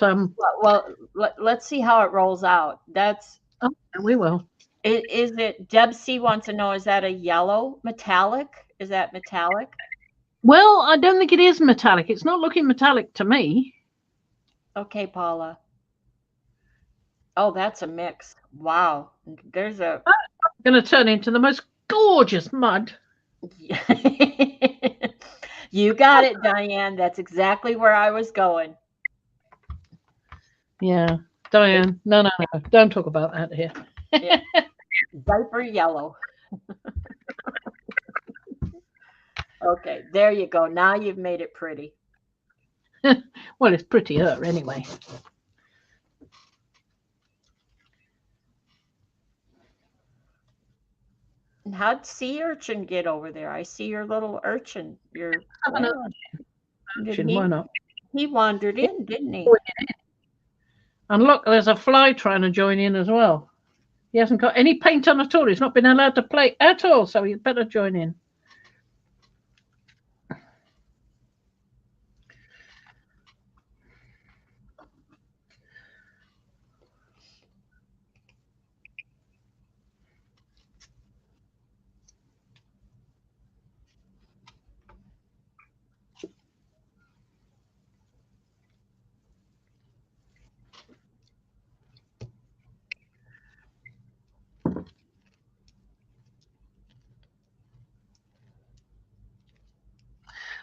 Well, let's see how it rolls out. That's. Oh, we will. Is it? Deb C wants to know: is that a yellow metallic? Is that metallic? Well, I don't think it is metallic. It's not looking metallic to me. Okay, Paula. Oh, that's a mix. Wow. There's a. Going to turn into the most gorgeous mud. You got it, Diane. That's exactly where I was going. Yeah, Diane. No. Don't talk about that here. Yeah. Diaper yellow. Okay, there you go. Now you've made it pretty. Well, it's prettier anyway. And how'd sea urchin get over there? I see your little urchin. Your Why not? He wandered in, didn't he? And look, there's a fly trying to join in as well. He hasn't got any paint on at all. He's not been allowed to play at all, so he'd better join in.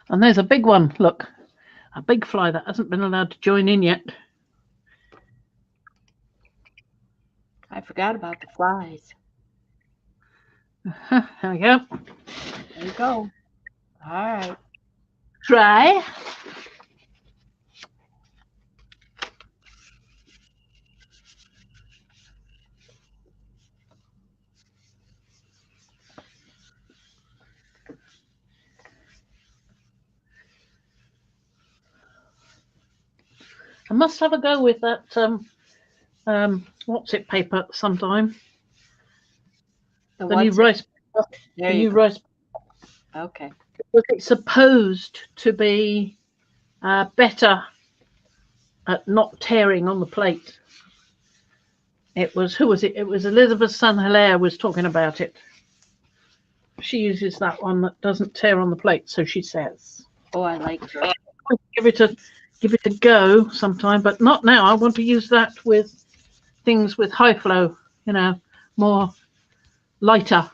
And there's a big one, look. A big fly that hasn't been allowed to join in yet. I forgot about the flies. There we go. There you go. All right. Try. I must have a go with that what's it paper sometime. The new rice paper. There the you new go. rice. Okay. It's supposed to be better at not tearing on the plate. It was, who was it? It was Elizabeth St. was talking about it. She uses that one that doesn't tear on the plate, so she says. Oh, I like her. Give it a go sometime, but not now. I want to use that with things with high flow, you know, more lighter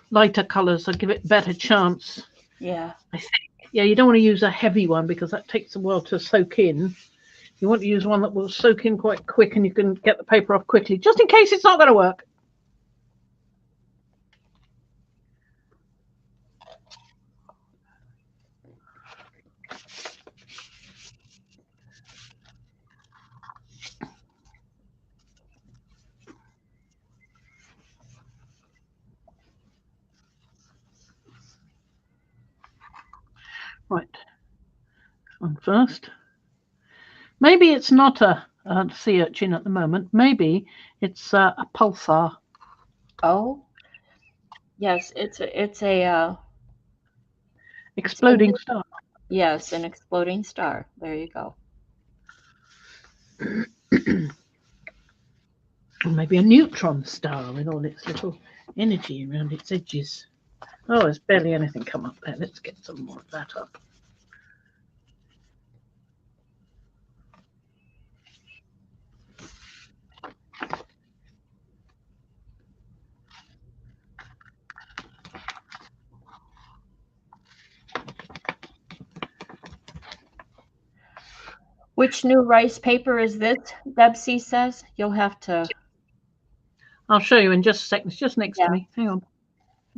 colors. I'll give it a better chance. Yeah. I think. Yeah, you don't want to use a heavy one because that takes a while to soak in. You want to use one that will soak in quite quick and you can get the paper off quickly, just in case it's not going to work. Right. One first. Maybe it's not a sea urchin at the moment. Maybe it's a pulsar. Oh. Yes, it's a Exploding star. Yes, an exploding star. There you go. Or maybe a neutron star with all its little energy around its edges. Oh, there's barely anything come up there. Let's get some more of that up. Which new rice paper is this? Debsy says you'll have to. I'll show you in just a second. It's just next Yeah. to me. Hang on.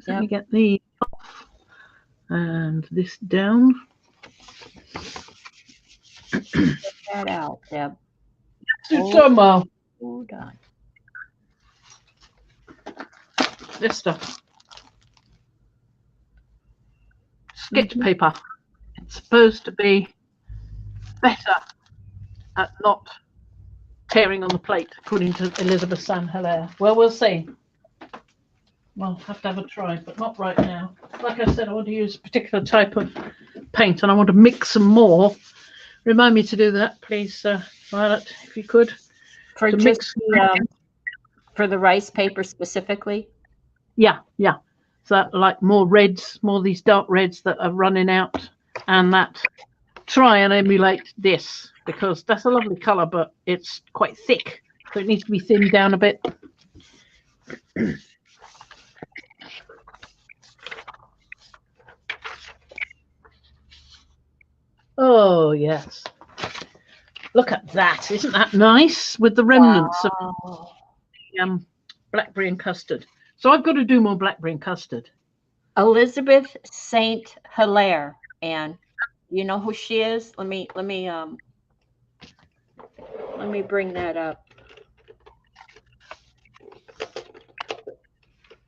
Let Yep. me get the off and this down. Get that out, Deb. Hold on. This stuff. Sketch paper. It's supposed to be better at not tearing on the plate, according to Elizabeth San-Hilaire. Well, we'll see. Well, have to have a try, but not right now. Like I said, I want to use a particular type of paint, and I want to mix some more. Remind me to do that, please, Violet, if you could. For to just mix for the rice paper specifically? Yeah. So like more reds, more of these dark reds that are running out, and that try and emulate this, because that's a lovely color, but it's quite thick, so it needs to be thinned down a bit. Oh yes, look at that. Isn't that nice, with the remnants of blackberry and custard? So I've got to do more blackberry and custard. Elizabeth Saint Hilaire, and you know who she is? Let me bring that up.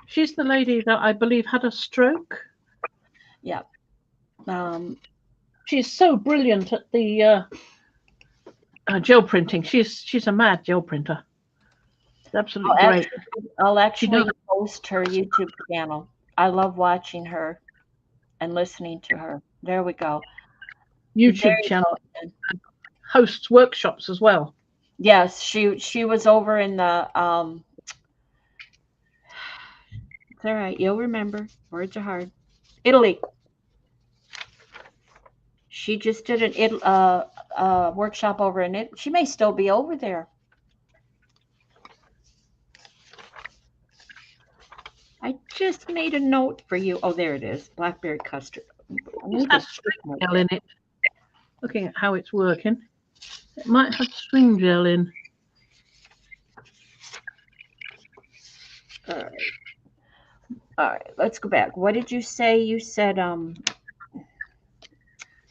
She's the lady that I believe had a stroke. Yeah. She's so brilliant at the gel printing. She's a mad gel printer. It's absolutely great. I'll actually post her YouTube channel. I love watching her and listening to her. There we go. YouTube channel. Hosts workshops as well. Yes, she was over in the it's all right, you'll remember. Words are hard. Italy. She just did an workshop over in it. She may still be over there. I just made a note for you. Oh, there it is. Blackberry custard. It has string gel in it. Looking at how it's working, it might have string gel in. All right. Let's go back. What did you say? You said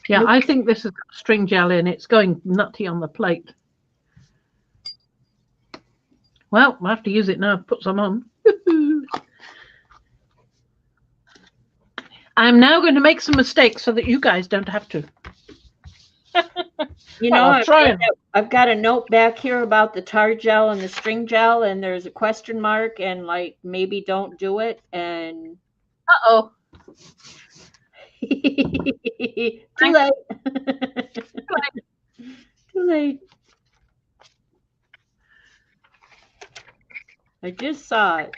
yeah, I think this is string gel in. It's going nutty on the plate. Well, I have to use it now. Put some on. I'm now going to make some mistakes so that you guys don't have to. You know, I've got a note back here about the tar gel and the string gel, and there's a question mark, and like maybe don't do it. And uh-oh. Too late. Too late. I just saw it.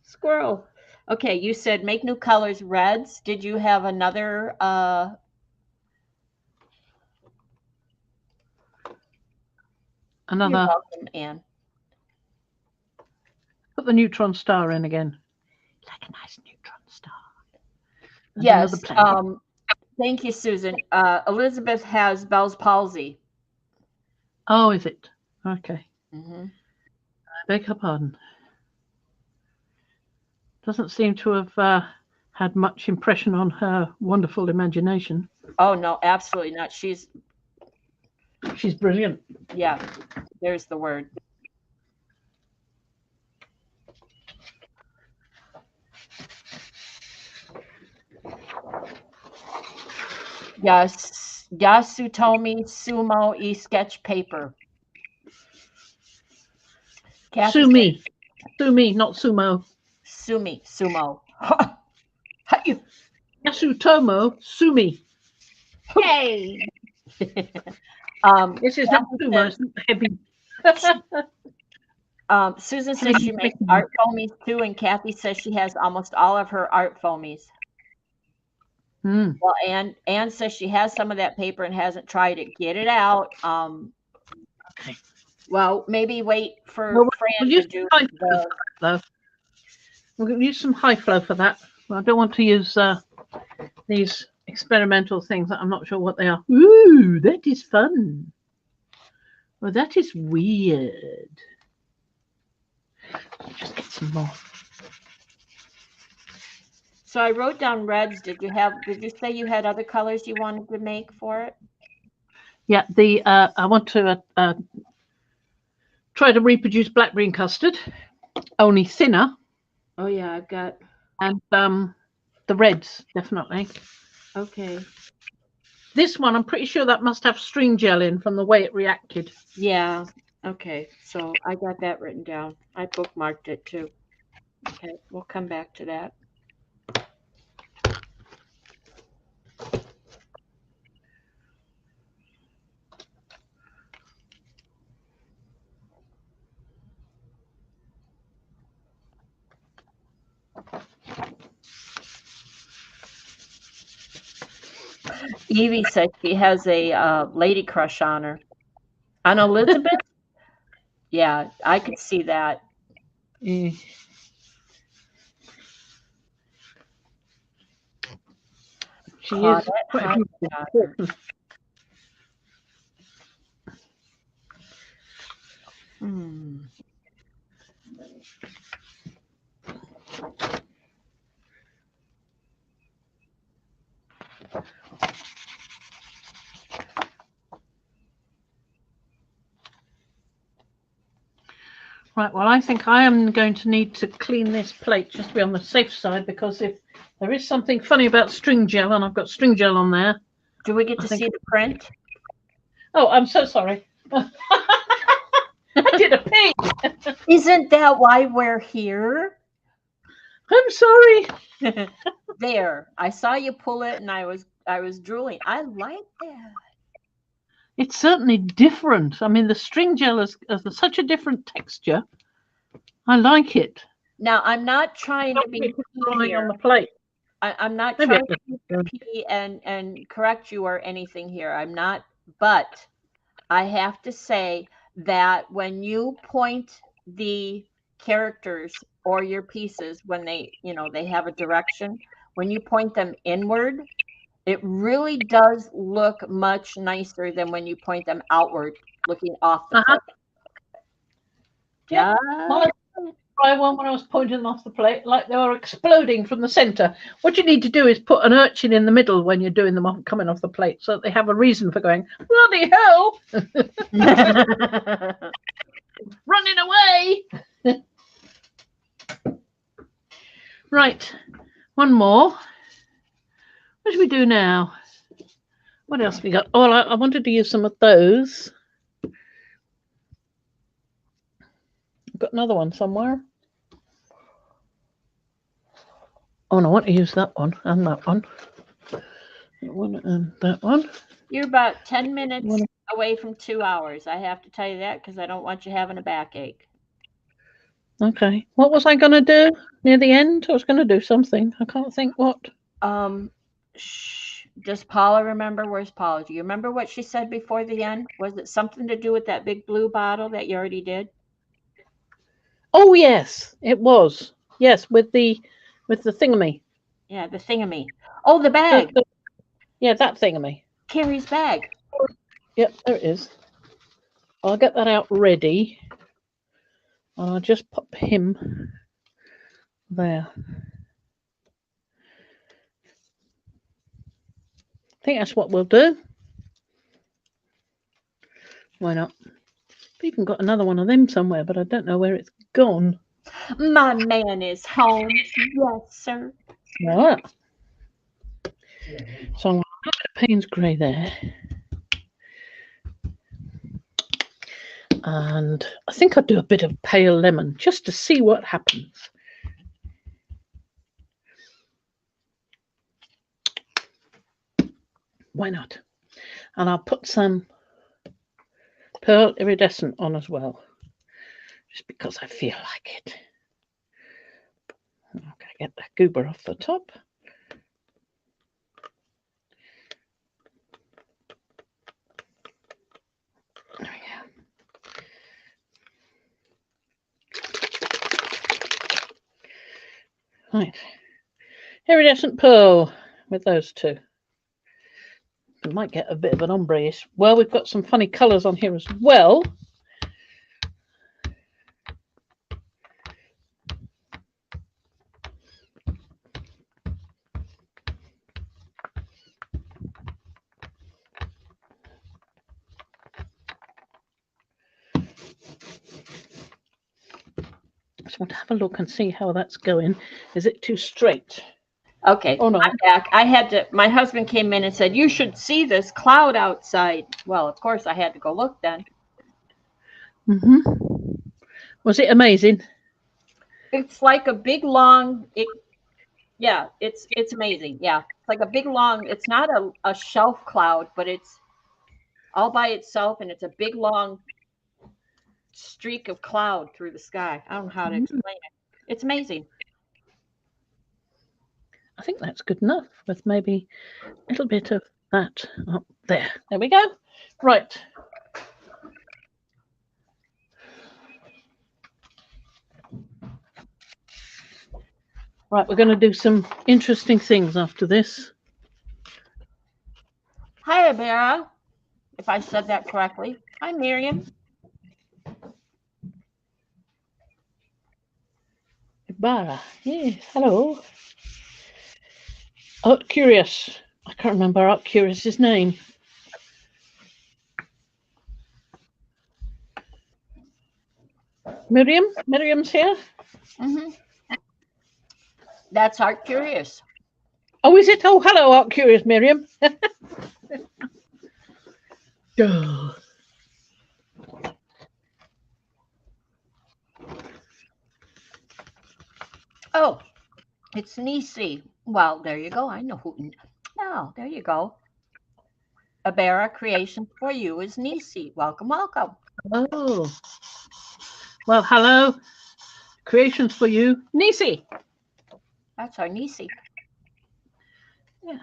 Squirrel. Okay, you said make new colors, reds. Did you have another You're welcome, Anne. Put the neutron star in again. Like a nice neutron star. And yes. Thank you, Susan. Elizabeth has Bell's palsy. Oh, is it? Okay. Mm-hmm. I beg her pardon. Doesn't seem to have had much impression on her wonderful imagination. Oh, no, absolutely not. She's brilliant. Yeah, there's the word. Yes, Yasutomi Sumo e-sketch paper. Sumi, not sumo. Sumo. Yasutomo, Sumi. Hey. This is not sumo, it's not heavy. Susan says she makes art foamies too, and Kathy says she has almost all of her art foamies. Well, Anne says she has some of that paper and hasn't tried it. Get it out. Okay. Well, maybe wait for Fran to do though. We'll use some high flow for that. I don't want to use these experimental things that I'm not sure what they are. Ooh, that is fun. Well, that is weird. Just get some more. So I wrote down reds. Did you say you had other colors you wanted to make for it? Yeah, I want to try to reproduce blackberry and custard, only thinner. Oh yeah, I've got. And the reds, definitely. Okay. This one, I'm pretty sure that must have string gel in from the way it reacted. Yeah. Okay. So I got that written down. I bookmarked it too. Okay. We'll come back to that. Evie said she has a lady crush on her. On Elizabeth? Yeah, I could see that. Yeah. She is quite beautiful. Right, well, I think I am going to need to clean this plate just to be on the safe side, because if there is something funny about string gel, and I've got string gel on there. Do we get to see the print? Oh, I'm so sorry. I did a pig. Isn't that why we're here? I'm sorry. There, I saw you pull it, and I was drooling. I like that. It's certainly different. I mean, the string gel has such a different texture. I like it. Now, I'm not trying to be drawing on the plate. I'm not trying to pee and correct you or anything here. I'm not, but I have to say that when you point the characters or your pieces, when they have a direction, when you point them inward, it really does look much nicer than when you point them outward, looking off the plate. Yeah. Try one when I was pointing them off the plate, like they were exploding from the center. What you need to do is put an urchin in the middle when you're doing them coming off the plate, so that they have a reason for going, bloody hell! Running away! Right, one more. What should we do now? What else have we got? Oh, I wanted to use some of those. I've got another one somewhere. Oh, no, I want to use that one and that one. That one and that one. You're about 10 minutes away from 2 hours. I have to tell you that because I don't want you having a backache. Okay. What was I going to do near the end? I was going to do something. I can't think what. Does Paula remember? Where's Paula? Do you remember what she said before the end? Was it something to do with that big blue bottle that you already did? Oh, yes, it was. Yes, with the thingamy. Yeah, the thingamy. Oh, the bag. Yeah, that thingamy. Carrie's bag. Yep, there it is. I'll get that out ready. And I'll just pop him there. I think that's what we'll do. Why not? I've even got another one of them somewhere, but I don't know where it's gone. My man is home. Yes, sir. All right. So I'm going to put Payne's grey there. And I think I'll do a bit of pale lemon just to see what happens. Why not? And I'll put some pearl iridescent on as well, just because I feel like it. Okay, get that goober off the top. There we go. Right. Iridescent pearl with those two. We might get a bit of an ombre-ish. Well, we've got some funny colours on here as well. Just want to have a look and see how that's going. Is it too straight? Okay. Oh no. I'm back. I had to. My husband came in and said, "You should see this cloud outside." Well, of course, I had to go look then. Was it amazing? It's like a big long. Yeah, it's amazing. Yeah, it's like a big long. It's not a shelf cloud, but it's all by itself, and it's a big long streak of cloud through the sky. I don't know how to explain it. It's amazing. I think that's good enough with maybe a little bit of that up there. There we go. Right. Right, we're going to do some interesting things after this. Hi, Abera. If I said that correctly. Hi, Miriam. Ibarra. Yes, hello. Art Curious. I can't remember Art Curious's name. Miriam's here. That's Art Curious. Oh, is it? Oh, hello, Art Curious, Miriam. Duh. Oh, it's Nisi. Well, there you go. I know who. Oh, there you go. Abera Creation for you is Nisi. Welcome, welcome. Oh. Well, hello. Creations for you, Nisi. That's our Nisi. Yeah.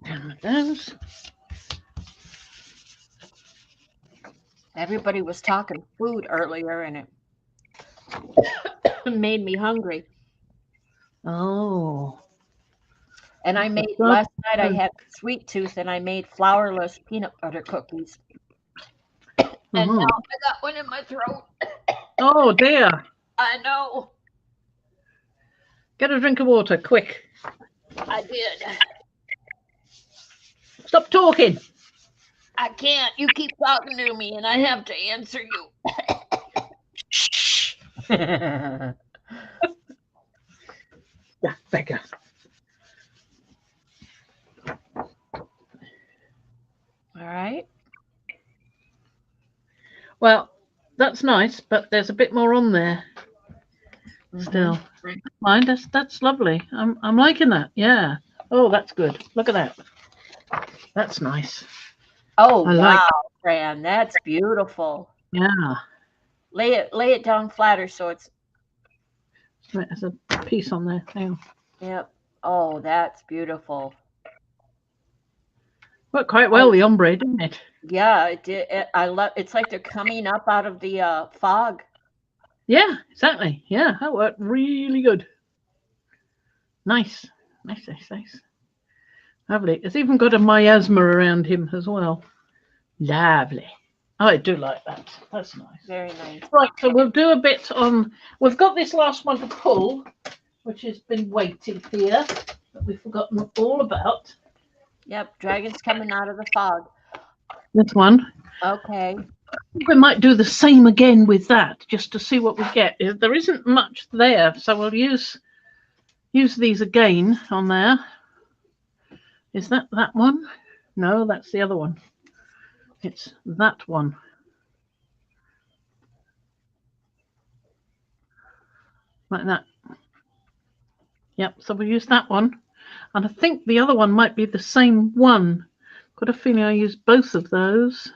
Down with those. Everybody was talking food earlier, and it made me hungry. Oh. And I made last night. I had sweet tooth, and I made flourless peanut butter cookies. And now I got one in my throat. Oh dear. I know. Get a drink of water, quick. I did. Stop talking. I can't. You keep talking to me, and I have to answer you. Shh. Yeah, beggar. All right. Well, that's nice, but there's a bit more on there still. Mind, that's lovely. I'm liking that. Yeah. Oh, that's good. Look at that. That's nice. Oh, I wow, like Fran, that's beautiful. Yeah. Lay it down flatter so it's. There's a piece on there. Hang on. Yep. Oh, that's beautiful. Worked quite well, the ombre, didn't it? Yeah, it did. I love. It's like they're coming up out of the fog. Yeah, exactly. Yeah, that worked really good. Nice. Nice. Lovely. It's even got a miasma around him as well. Lovely. I do like that. That's nice. Very nice. Right, so we'll do a bit on. We've got this last one to pull, which has been waiting here, that we've forgotten all about. Yep, dragons coming out of the fog. This one. Okay. We might do the same again with that, just to see what we get. There isn't much there, so we'll use these again on there. Is that one? No, that's the other one. It's that one. Like that. Yep, so we'll use that one. And I think the other one might be the same one. Got a feeling I used both of those.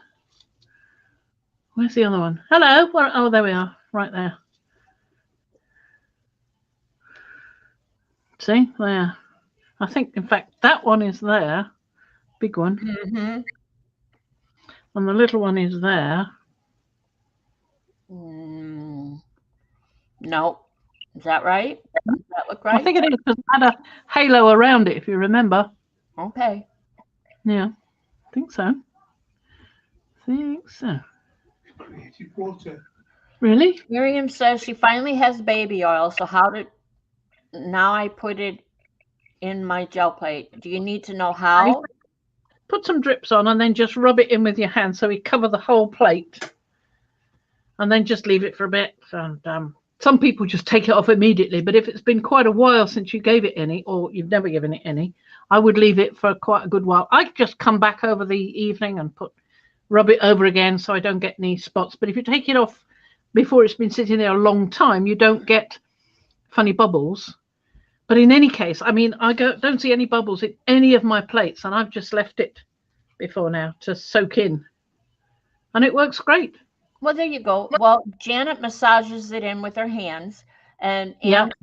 Where's the other one? Hello. Where, oh, there we are. Right there. See? There. I think, in fact, that one is there. Big one. Mm-hmm. And the little one is there. No. Is that right? that look right? I think it is because it had a halo around it, if you remember. Okay. Yeah, I think so. Creative water. Really? Miriam says she finally has baby oil. So now I put it in my gel plate. Do you need to know how? Put some drips on and then just rub it in with your hand so we cover the whole plate. And then just leave it for a bit. And some people just take it off immediately. But if it's been quite a while since you gave it any, or you've never given it any, I would leave it for quite a good while. I just come back over the evening and rub it over again so I don't get any spots. But if you take it off before it's been sitting there a long time, you don't get funny bubbles. But in any case, I mean, don't see any bubbles in any of my plates, and I've just left it before now to soak in. And it works great. Well, there you go. Well, Janet massages it in with her hands, and Anne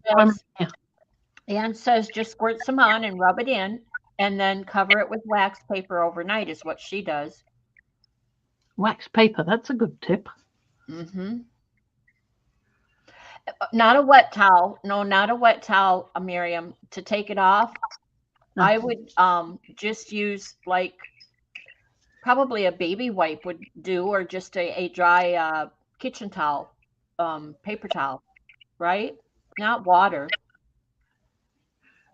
says just squirt some on and rub it in, and then cover it with wax paper overnight is what she does. Wax paper, that's a good tip. Mm-hmm. Not a wet towel. No, not a wet towel, Miriam. To take it off, I would just use like probably a baby wipe would do, or just a dry kitchen towel, paper towel, right? Not water.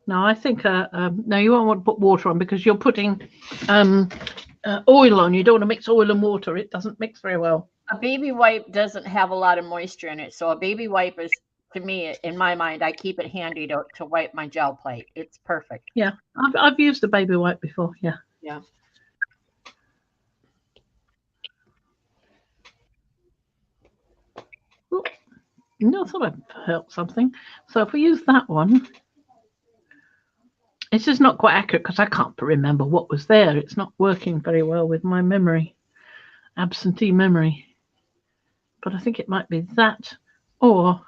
No, I think no, you won't want to put water on because you're putting oil on. You don't want to mix oil and water. It doesn't mix very well. A baby wipe doesn't have a lot of moisture in it. So a baby wipe is, to me, in my mind, I keep it handy to wipe my gel plate. It's perfect. Yeah, I've used a baby wipe before. Yeah. Yeah. Ooh, no, I thought I'd felt something. So if we use that one, it's just not quite accurate because I can't remember what was there. It's not working very well with my memory, absentee memory. But I think it might be that or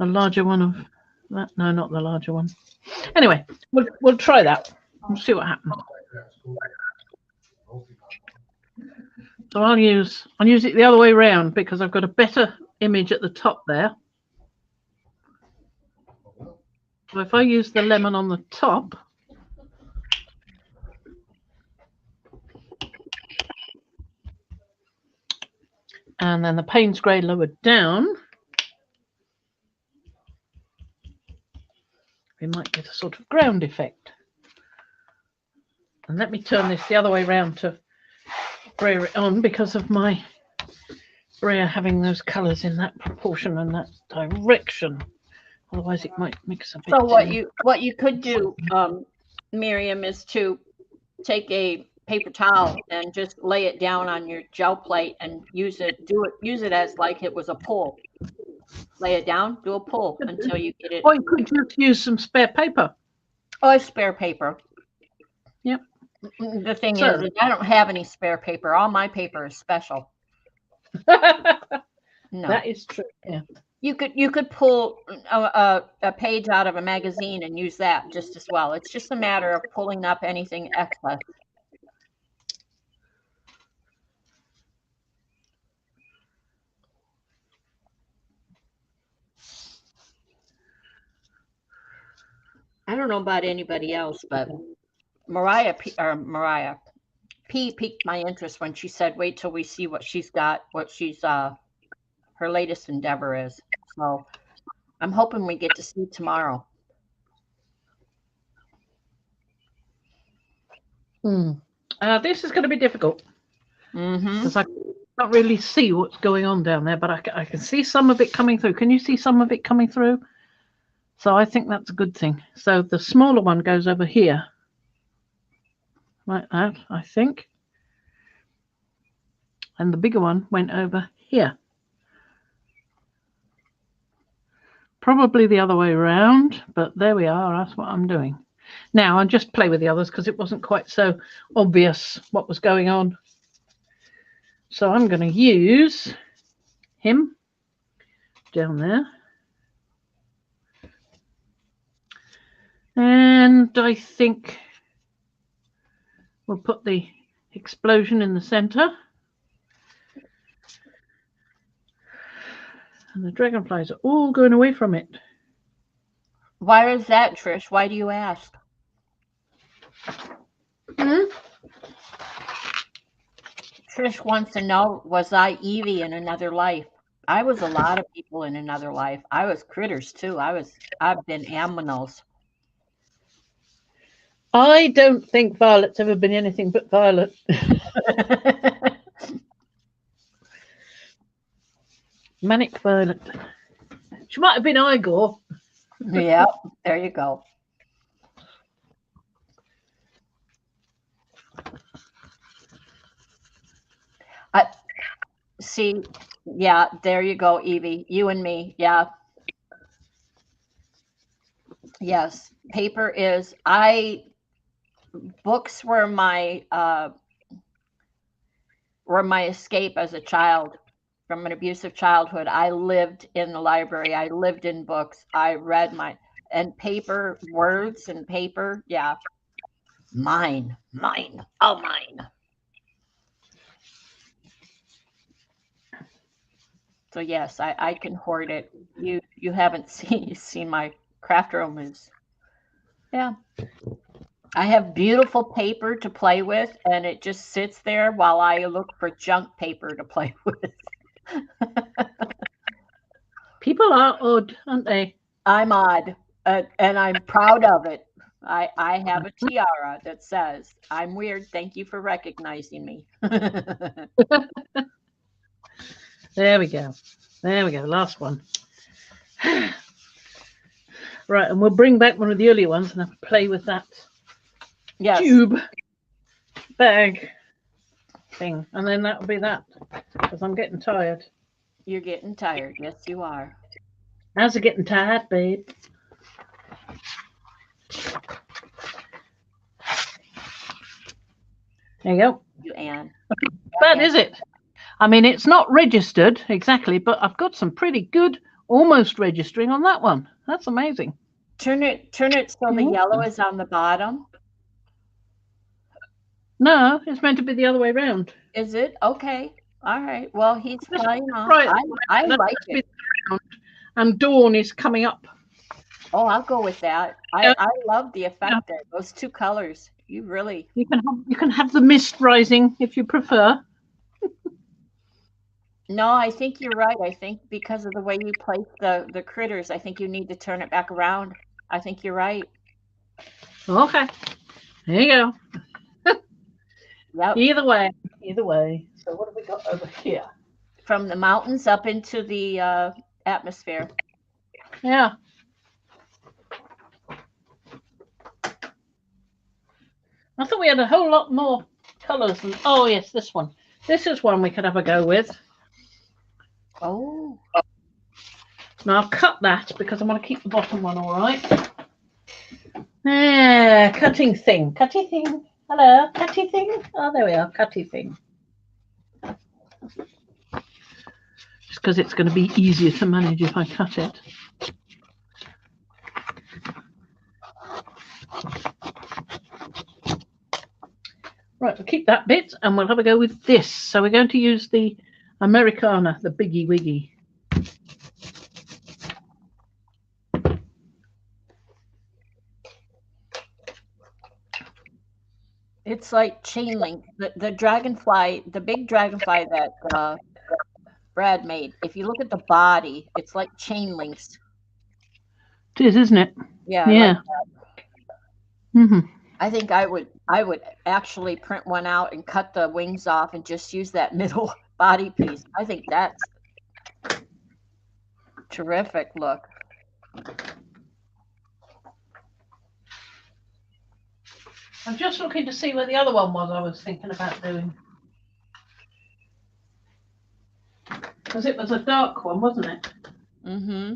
a larger one of that. No, not the larger one. Anyway, we'll try that. We'll see what happens. So I'll use it the other way around because I've got a better image at the top there. So if I use the lemon on the top, and then the Payne's grey lowered down, we might get a sort of ground effect. And let me turn this the other way around to brayer it on because of my brayer having those colours in that proportion and that direction. Otherwise, it might mix a bit. So what you could do, Miriam, is to take a paper towel and just lay it down on your gel plate and use it as like it was a pull. Lay it down, do a pull until you get it. Or you could just use some spare paper. Oh, spare paper. Yep. The thing is, I don't have any spare paper. All my paper is special. No, that is true. Yeah. You could pull a page out of a magazine and use that just as well. It's just a matter of pulling up anything excess. I don't know about anybody else, but Mariah P piqued my interest when she said, "Wait till we see what she's got, her latest endeavor is." So I'm hoping we get to see tomorrow. This is going to be difficult because I can't really see what's going on down there, but I can see some of it coming through. Can you see some of it coming through? So I think that's a good thing. So the smaller one goes over here, like that, I think. And the bigger one went over here. Probably the other way around, but there we are. That's what I'm doing. Now I'll just play with the others because it wasn't quite so obvious what was going on. So I'm going to use him down there. And I think we'll put the explosion in the center. And the dragonflies are all going away from it. Why is that, Trish? Why do you ask? Trish wants to know, was I Evie in another life? I was a lot of people in another life. I was critters too. I've been aminals. I don't think Violet's ever been anything but Violet. Manic Violet. She might have been Igor. Yeah, there you go. I see. Yeah, there you go, Evie. You and me. Yeah. Yes. Paper is books were my escape as a child from an abusive childhood. I lived in the library. I lived in books. I read and paper, words and paper. Yeah. Mine. Oh, mine. So yes, I can hoard it. You haven't seen my craft room is, yeah. I have beautiful paper to play with, and it just sits there while I look for junk paper to play with. People are odd, aren't they? I'm odd, and I'm proud of it. I have a tiara that says, "I'm weird. Thank you for recognizing me." There we go. There we go. Last one. Right, and we'll bring back one of the earlier ones and have to play with that tube bag thing. And then that'll be that, because I'm getting tired. You're getting tired. Yes, you are. How's it getting tired, babe? There you go. You, Anne. Bad, is it? I mean, it's not registered exactly, but I've got some pretty good almost registering on that one. That's amazing. Turn it so the yellow is on the bottom. No, it's meant to be the other way around. Is it? Okay. All right. Well, he's flying off. Right. I like it. And dawn is coming up. Oh, I'll go with that. I love the effect there. Those two colors. You can have the mist rising if you prefer. No, I think you're right. I think because of the way you place the critters, I think you need to turn it back around. I think you're right. Okay. There you go. Yep. Either way. So what have we got over here? From the mountains up into the atmosphere. Yeah. I thought we had a whole lot more colours than. Oh yes, this one. This is one we could have a go with. Oh. Now I'll cut that because I want to keep the bottom one all right. Ah, cutting thing. Hello, cutty thing. Oh, there we are, cutty thing. Just because it's going to be easier to manage if I cut it. Right, we'll keep that bit and we'll have a go with this. So we're going to use the Americana, the Biggie Wiggy. It's like chain link. The dragonfly, the big dragonfly that Brad made. If you look at the body, it's like chain links. It is, isn't it? Yeah. Yeah. Like I think I would actually print one out and cut the wings off and just use that middle body piece. I think that's terrific look. I'm just looking to see where the other one was I was thinking about doing. Because it was a dark one, wasn't it? Mm-hmm.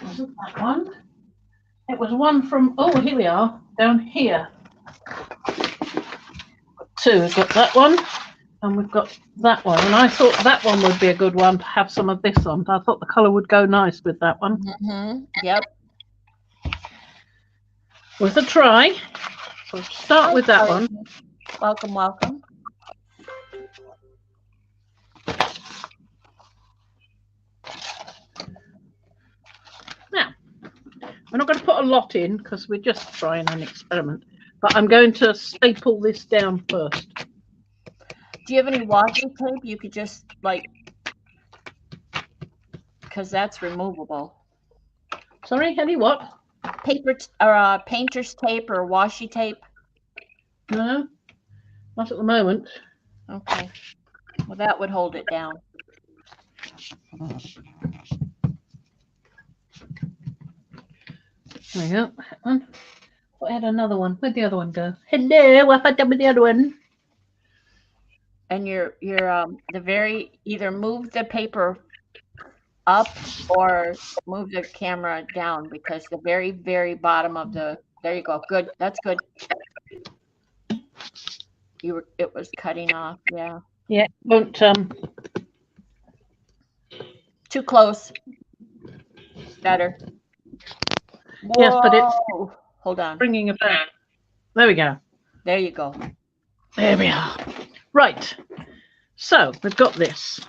Wasn't that one? It was one from, oh, here we are, down here. Two, we've got that one, and we've got that one. And I thought that one would be a good one to have some of this on. I thought the colour would go nice with that one. Mm-hmm. Yep. Worth a try. We'll start with that one. Welcome. a lot in because we're just trying an experiment. But I'm going to staple this down first. Do you have any washi tape? You could just like, because that's removable. Sorry, any what? Paper or painter's tape or washi tape? No, not at the moment. Okay. Well, that would hold it down. There we go. That one. I had another one. Where'd the other one go? Hello, what have I done with the other one? And you're the very, either move the paper up or move the camera down, because the very, very bottom of the, there you go. Good. That's good. It was cutting off. Yeah. Yeah, don't Too close. Better. Yes, but it's hold on. bringing it back. There we go. There you go. There we are. Right. So we've got this.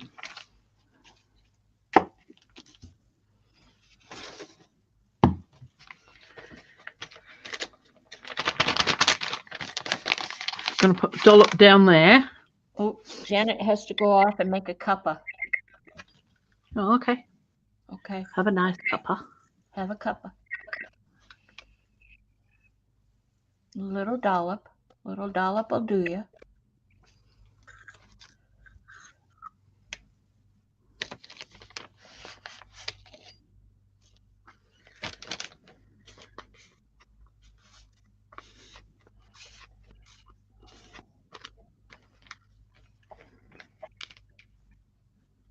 Going to put a dollop down there. Oh, Janet has to go off and make a cuppa. Oh, okay. Okay. Have a nice cuppa. Have a cuppa. Little dollop. Little dollop will do you.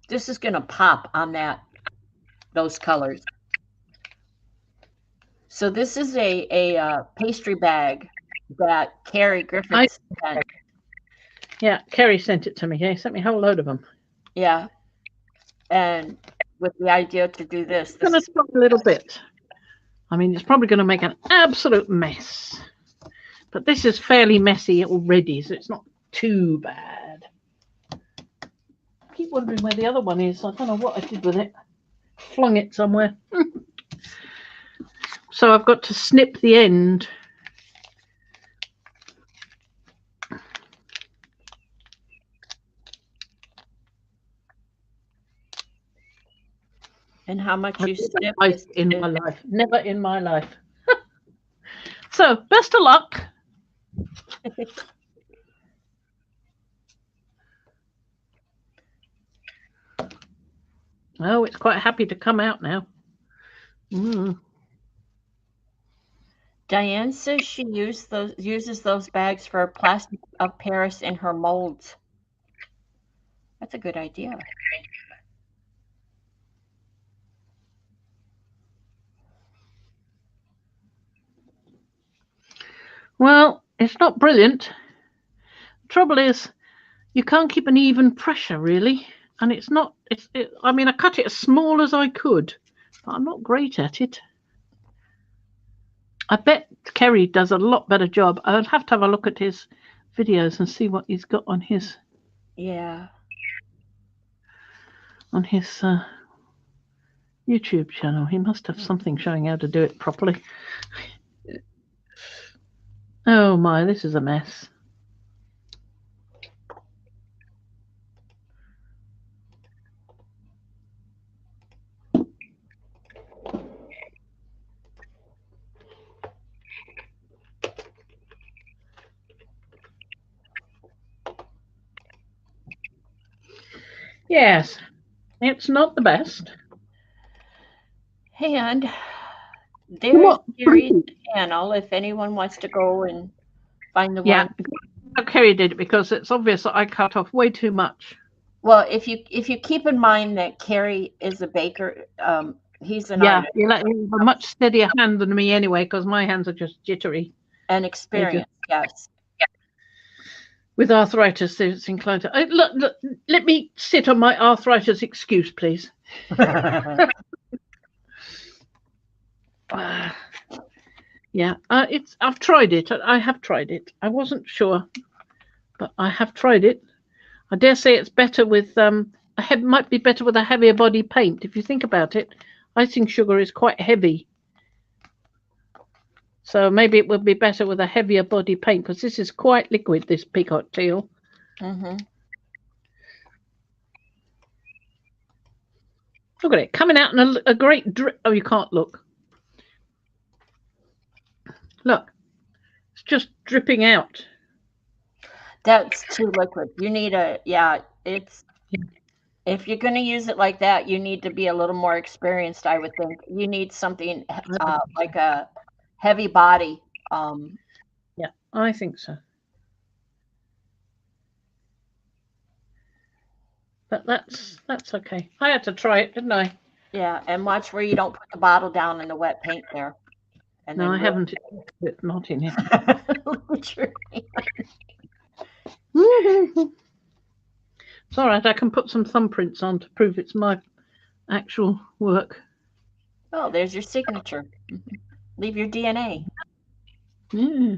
This is going to pop on those colors. So this is a pastry bag that Carrie Griffiths sent. Yeah, Kerry sent it to me. He sent me a whole load of them. Yeah. And with the idea to do this. I'm going to stop a little bit. I mean, it's probably going to make an absolute mess. But this is fairly messy already, so it's not too bad. I keep wondering where the other one is. I don't know what I did with it. Flung it somewhere. So I've got to snip the end. And how much you snip in my life. Never in my life. So best of luck. Oh, it's quite happy to come out now. Diane says she uses those bags for Plastic of Paris in her molds. That's a good idea. Well, it's not brilliant. The trouble is, you can't keep an even pressure, really. And it's not, I mean, I cut it as small as I could, but I'm not great at it. I bet Kerry does a lot better job. I'll have to have a look at his videos and see what he's got on his. Yeah. On his YouTube channel. He must have something showing how to do it properly. Oh my, this is a mess. Yes, it's not the best. And there's Gary's channel if anyone wants to go and find the one. Yeah, Kerry did it because it's obvious that I cut off way too much. Well, if you keep in mind that Carrie is a baker, he's an artist. You're like a much steadier hand than me anyway, because my hands are just jittery. And experienced, yes. With arthritis, it's inclined to. Look, let me sit on my arthritis excuse, please. Yeah, I've tried it. I have tried it. I wasn't sure, but I have tried it. I dare say it's better with might be better with a heavier body paint. If you think about it, icing sugar is quite heavy. So maybe it would be better with a heavier body paint because this is quite liquid, this peacock teal. Mm-hmm. Look at it coming out in a great drip. Oh, you can't look. Look, it's just dripping out. That's too liquid. You need it's, if you're going to use it like that, you need to be a little more experienced, I would think. You need something like a heavy body. Yeah, I think so. But that's okay. I had to try it, didn't I? Yeah, and watch where you don't put the bottle down in the wet paint there. And No, then I haven't. It's not in here. Look at your hand. It's all right. I can put some thumbprints on to prove it's my actual work. Oh, there's your signature. Leave your DNA. Yeah.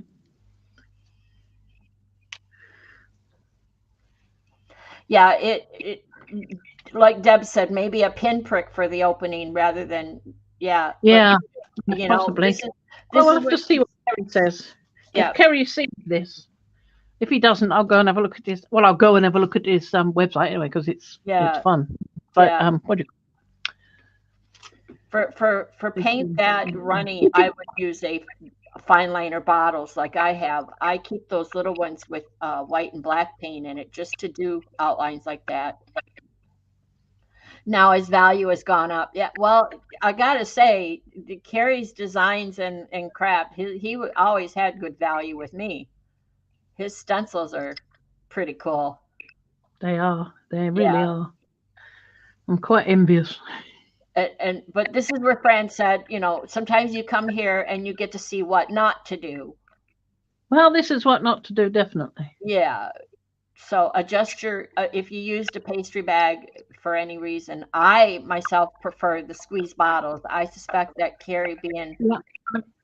Yeah, it like Deb said, maybe a pinprick for the opening rather than Yeah, you know, possibly. this We'll is have to see what Kerry says. Yeah. If Kerry sees this, if he doesn't, I'll go and have a look at his. Well, I'll go and have a look at his website anyway because it's fun. But Yeah. What do you? For paint that runny, I would use a fine liner bottles like I have. I keep those little ones with white and black paint in it just to do outlines like that. Now his value has gone up. Yeah, well, I gotta say, Carrie's designs and crap, he always had good value with me. His stencils are pretty cool. They are. They really are. I'm quite envious. But this is where Fran said, you know, sometimes you come here and you get to see what not to do. Well, this is what not to do, definitely. Yeah. So adjust your, if you used a pastry bag for any reason, I myself prefer the squeeze bottles. I suspect that Carrie being. Yeah.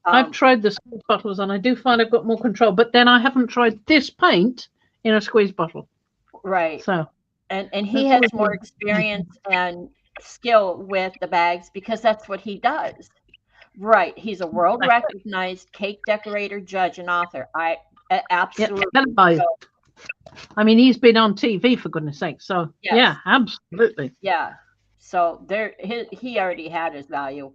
I've tried the squeeze bottles and I do find I've got more control, but then I haven't tried this paint in a squeeze bottle. Right. So. And he has more experience and skill with the bags because that's what he does. Right. He's a world recognized cake decorator, judge, and author. I absolutely. Yeah, I mean, he's been on TV for goodness sake. So yeah, absolutely. Yeah. So he already had his value.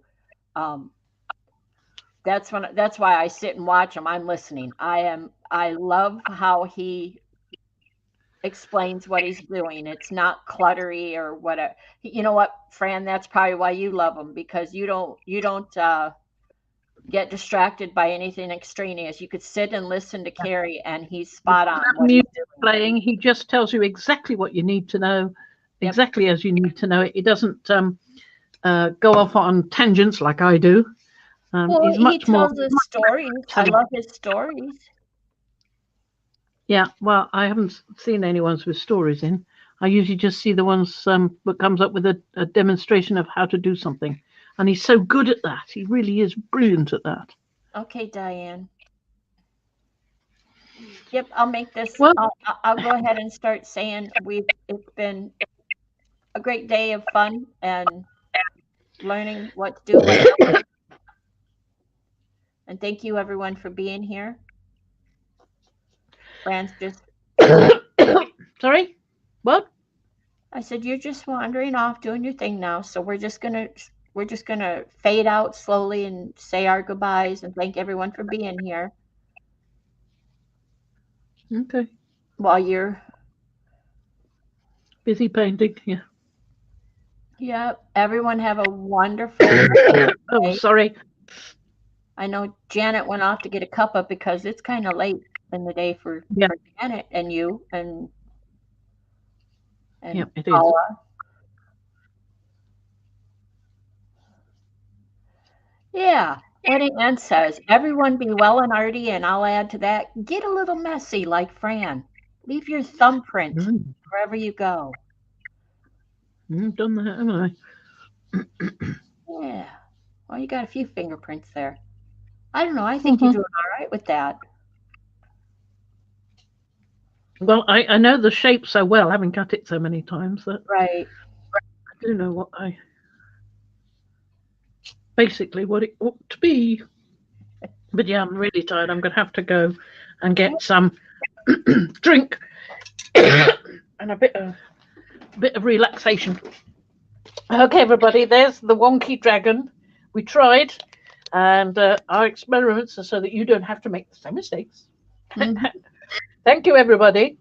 That's why I sit and watch him. I'm listening. I love how he explains what he's doing. It's not cluttery or whatever. You know what, Fran? That's probably why you love him because you don't get distracted by anything extraneous. You could sit and listen to Carrie, and he's spot on. Music playing, he just tells you exactly what you need to know, exactly as you need to know it. He doesn't go off on tangents like I do. Well, he tells us stories. I love his stories. Yeah, well, I haven't seen any ones with stories in. I usually just see the ones that comes up with a demonstration of how to do something. And he's so good at that. He really is brilliant at that. Okay, Diane. Yep, I'll make this. Well, I'll go ahead and start saying it's been a great day of fun and learning what to do. And thank you, everyone, for being here. Fran's just. Sorry? What? I said you're just wandering off doing your thing now, so we're just gonna fade out slowly and say our goodbyes and thank everyone for being here. Okay. While you're busy painting, yeah. Yeah. Everyone have a wonderful Oh, sorry. I know Janet went off to get a cuppa because it's kind of late in the day for Janet and you and it Paula. is. Yeah. Eddie Ann says, everyone be well and arty, and I'll add to that, get a little messy like Fran. Leave your thumbprint wherever you go. Done that, haven't I? Yeah. Well, you got a few fingerprints there. I don't know. I think you're doing all right with that. Well, I know the shape so well, having cut it so many times that right. I do know basically what it ought to be. But yeah, I'm really tired. I'm going to have to go and get some drink and a bit of relaxation. Okay, everybody, there's the wonky dragon. We tried, and our experiments are so that you don't have to make the same mistakes. Thank you, everybody.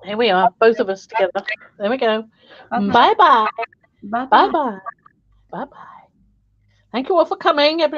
Here we are, both of us together. There we go. Bye-bye. Bye-bye. Bye-bye. Bye-bye. Thank you all for coming, everybody.